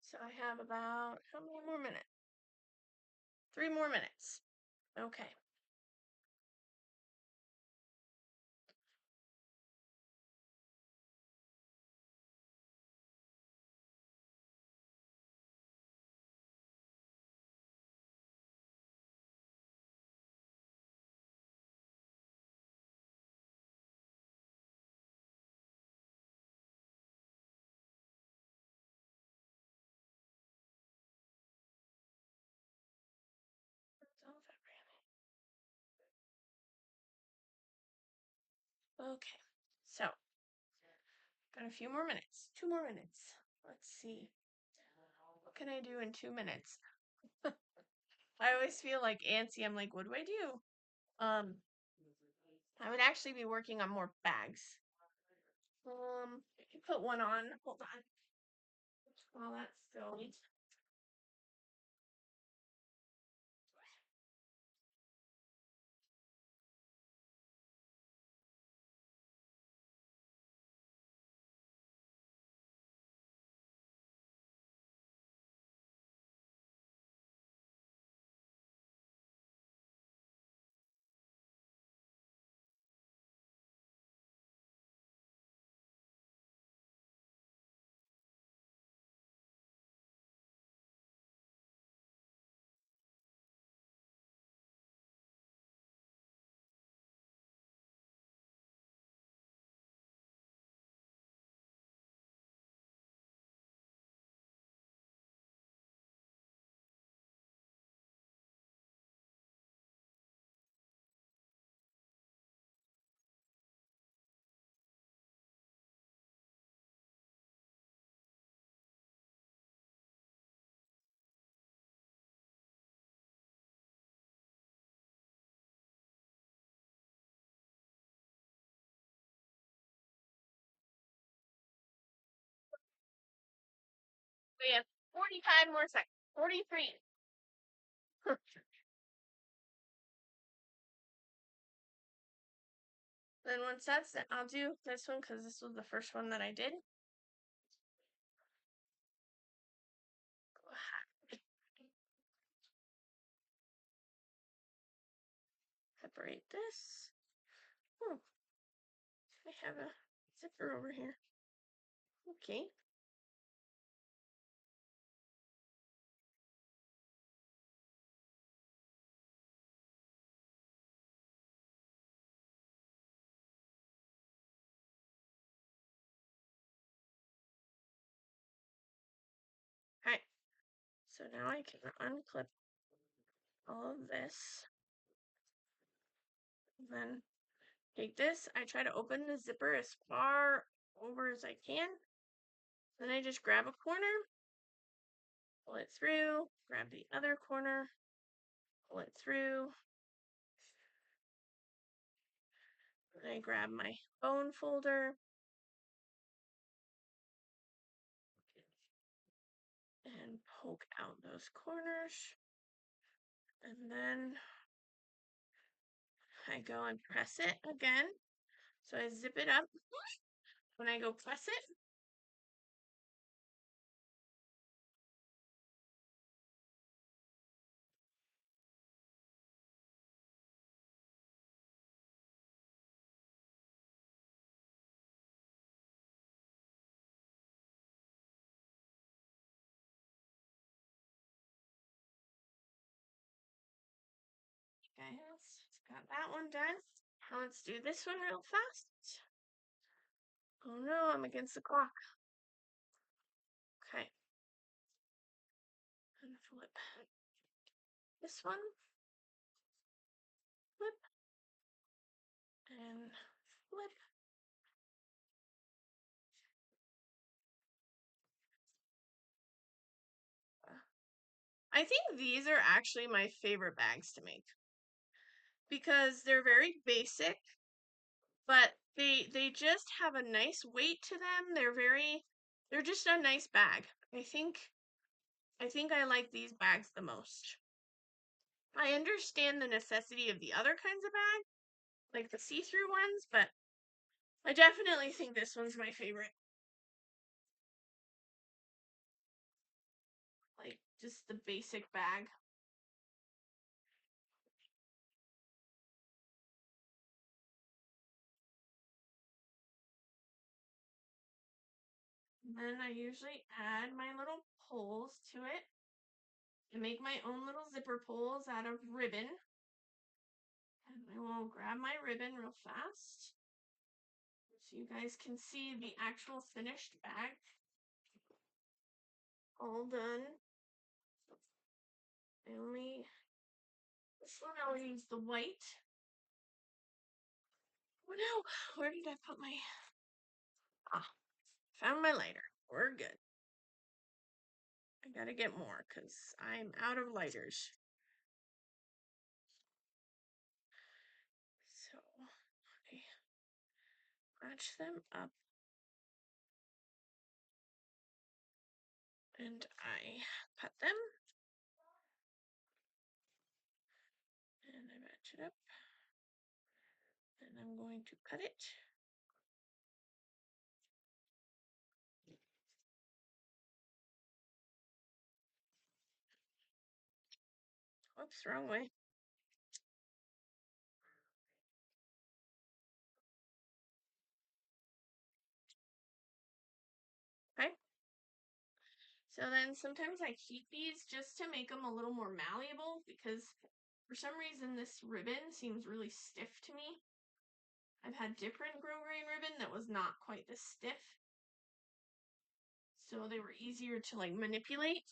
So I have about how many more minutes? 3 more minutes. Okay. Okay. So got a few more minutes. 2 more minutes. Let's see. What can I do in 2 minutes? I always feel like antsy. I'm like, what do I do? I would actually be working on more bags. I can put one on. Hold on. While that's going. We have 45 more seconds. 43. Then once that's done, I'll do this one because this was the first one that I did. Separate this. Oh, I have a zipper over here. Okay. Alright. So now I can unclip all of this. And then take this. I try to open the zipper as far over as I can. Then I just grab a corner, pull it through, grab the other corner, pull it through. Then I grab my bone folder and poke out those corners. And then I go and press it again. So I zip it up. When I go press it, Okay, let's got that one done. Now let's do this one real fast. Oh no, I'm against the clock. Okay. And flip this one. Flip. And flip. I think these are actually my favorite bags to make because they're very basic, but they just have a nice weight to them. They're just a nice bag. I think I like these bags the most. I understand the necessity of the other kinds of bag, like the see-through ones, but I definitely think this one's my favorite. Like just the basic bag. And then I usually add my little pulls to it. I make my own little zipper pulls out of ribbon. And I will grab my ribbon real fast so you guys can see the actual finished bag. All done. This one I'll use the white. Oh no, where did I put my, found my lighter. We're good. I gotta get more because I'm out of lighters. So I match them up and I cut them and I match it up and I'm going to cut it. Oops, wrong way. Okay. So then sometimes I heat these just to make them a little more malleable because for some reason this ribbon seems really stiff to me. I've had different grosgrain ribbon that was not quite this stiff. So they were easier to like manipulate.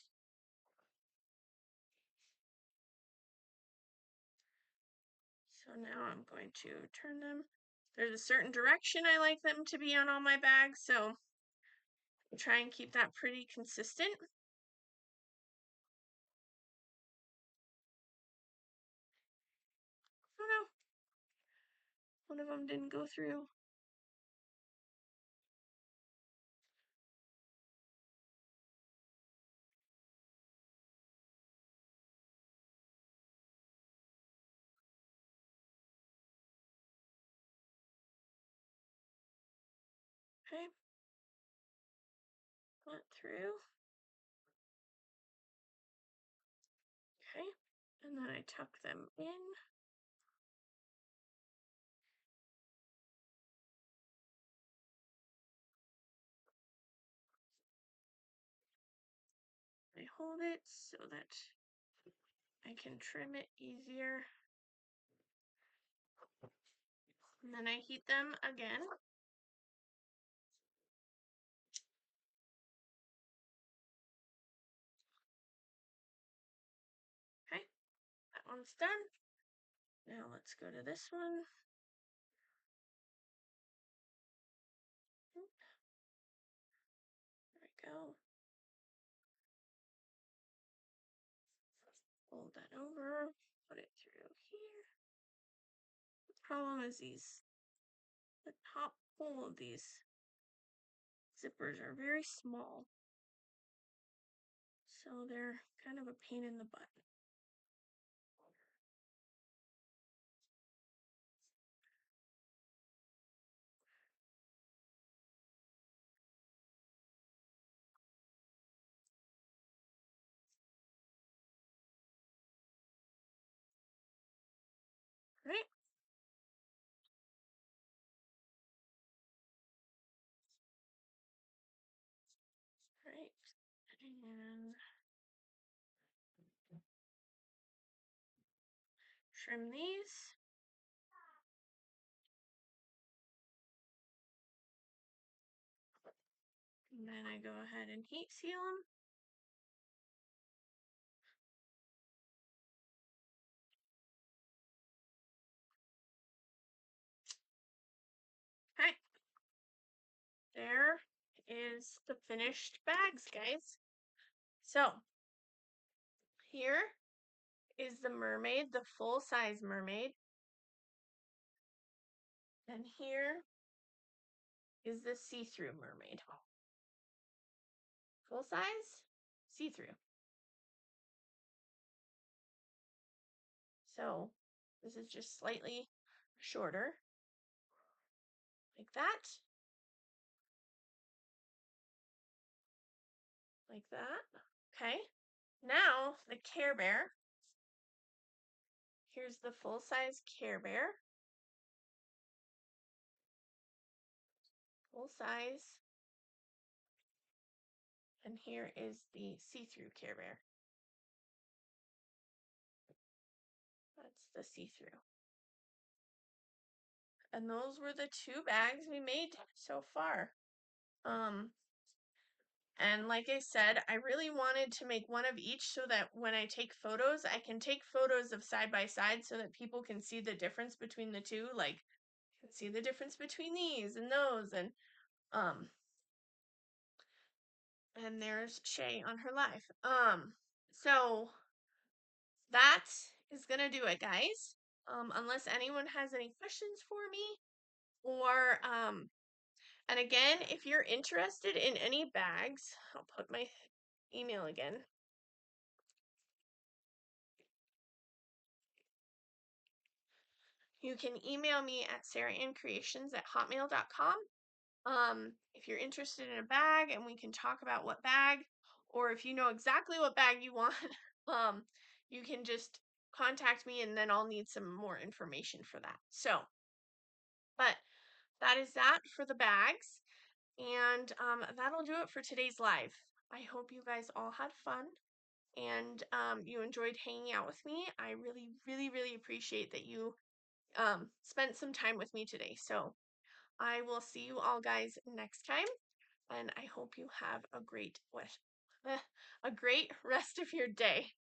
So now I'm going to turn them. There's a certain direction I like them to be on all my bags, so I try and keep that pretty consistent. Oh no, one of them didn't go through. Okay, went through. Okay, and then I tuck them in. I hold it so that I can trim it easier. And then I heat them again. Okay, that one's done. Now let's go to this one. There we go. Fold that over, put it through here. The problem is the top hole of these zippers are very small. So they're kind of a pain in the butt. Right? Right. And trim these. And then I go ahead and heat seal them. Okay. There is the finished bags, guys. So here is the mermaid, the full-size mermaid. And here is the see-through mermaid. Full size, see-through. So this is just slightly shorter, like that. Like that. Okay. Now the Care Bear. Here's the full-size Care Bear. Full size. And here is the see-through Care Bear. That's the see-through. And those were the 2 bags we made so far. And like I said, I really wanted to make one of each so that when I take photos, I can take photos of side by side so that people can see the difference between the two. Like, can see the difference between these and those. And there's Shay on her live. So that is gonna do it, guys. Unless anyone has any questions for me, or and again, if you're interested in any bags, I'll put my email again. You can email me at sarahanncreations@hotmail.com. If you're interested in a bag and we can talk about what bag, or if you know exactly what bag you want, you can just contact me and then I'll need some more information for that. So, but that is that for the bags. And that'll do it for today's live. I hope you guys all had fun and you enjoyed hanging out with me. I really, really, really appreciate that you spent some time with me today. So I will see you all guys next time, and I hope you have a great a great rest of your day.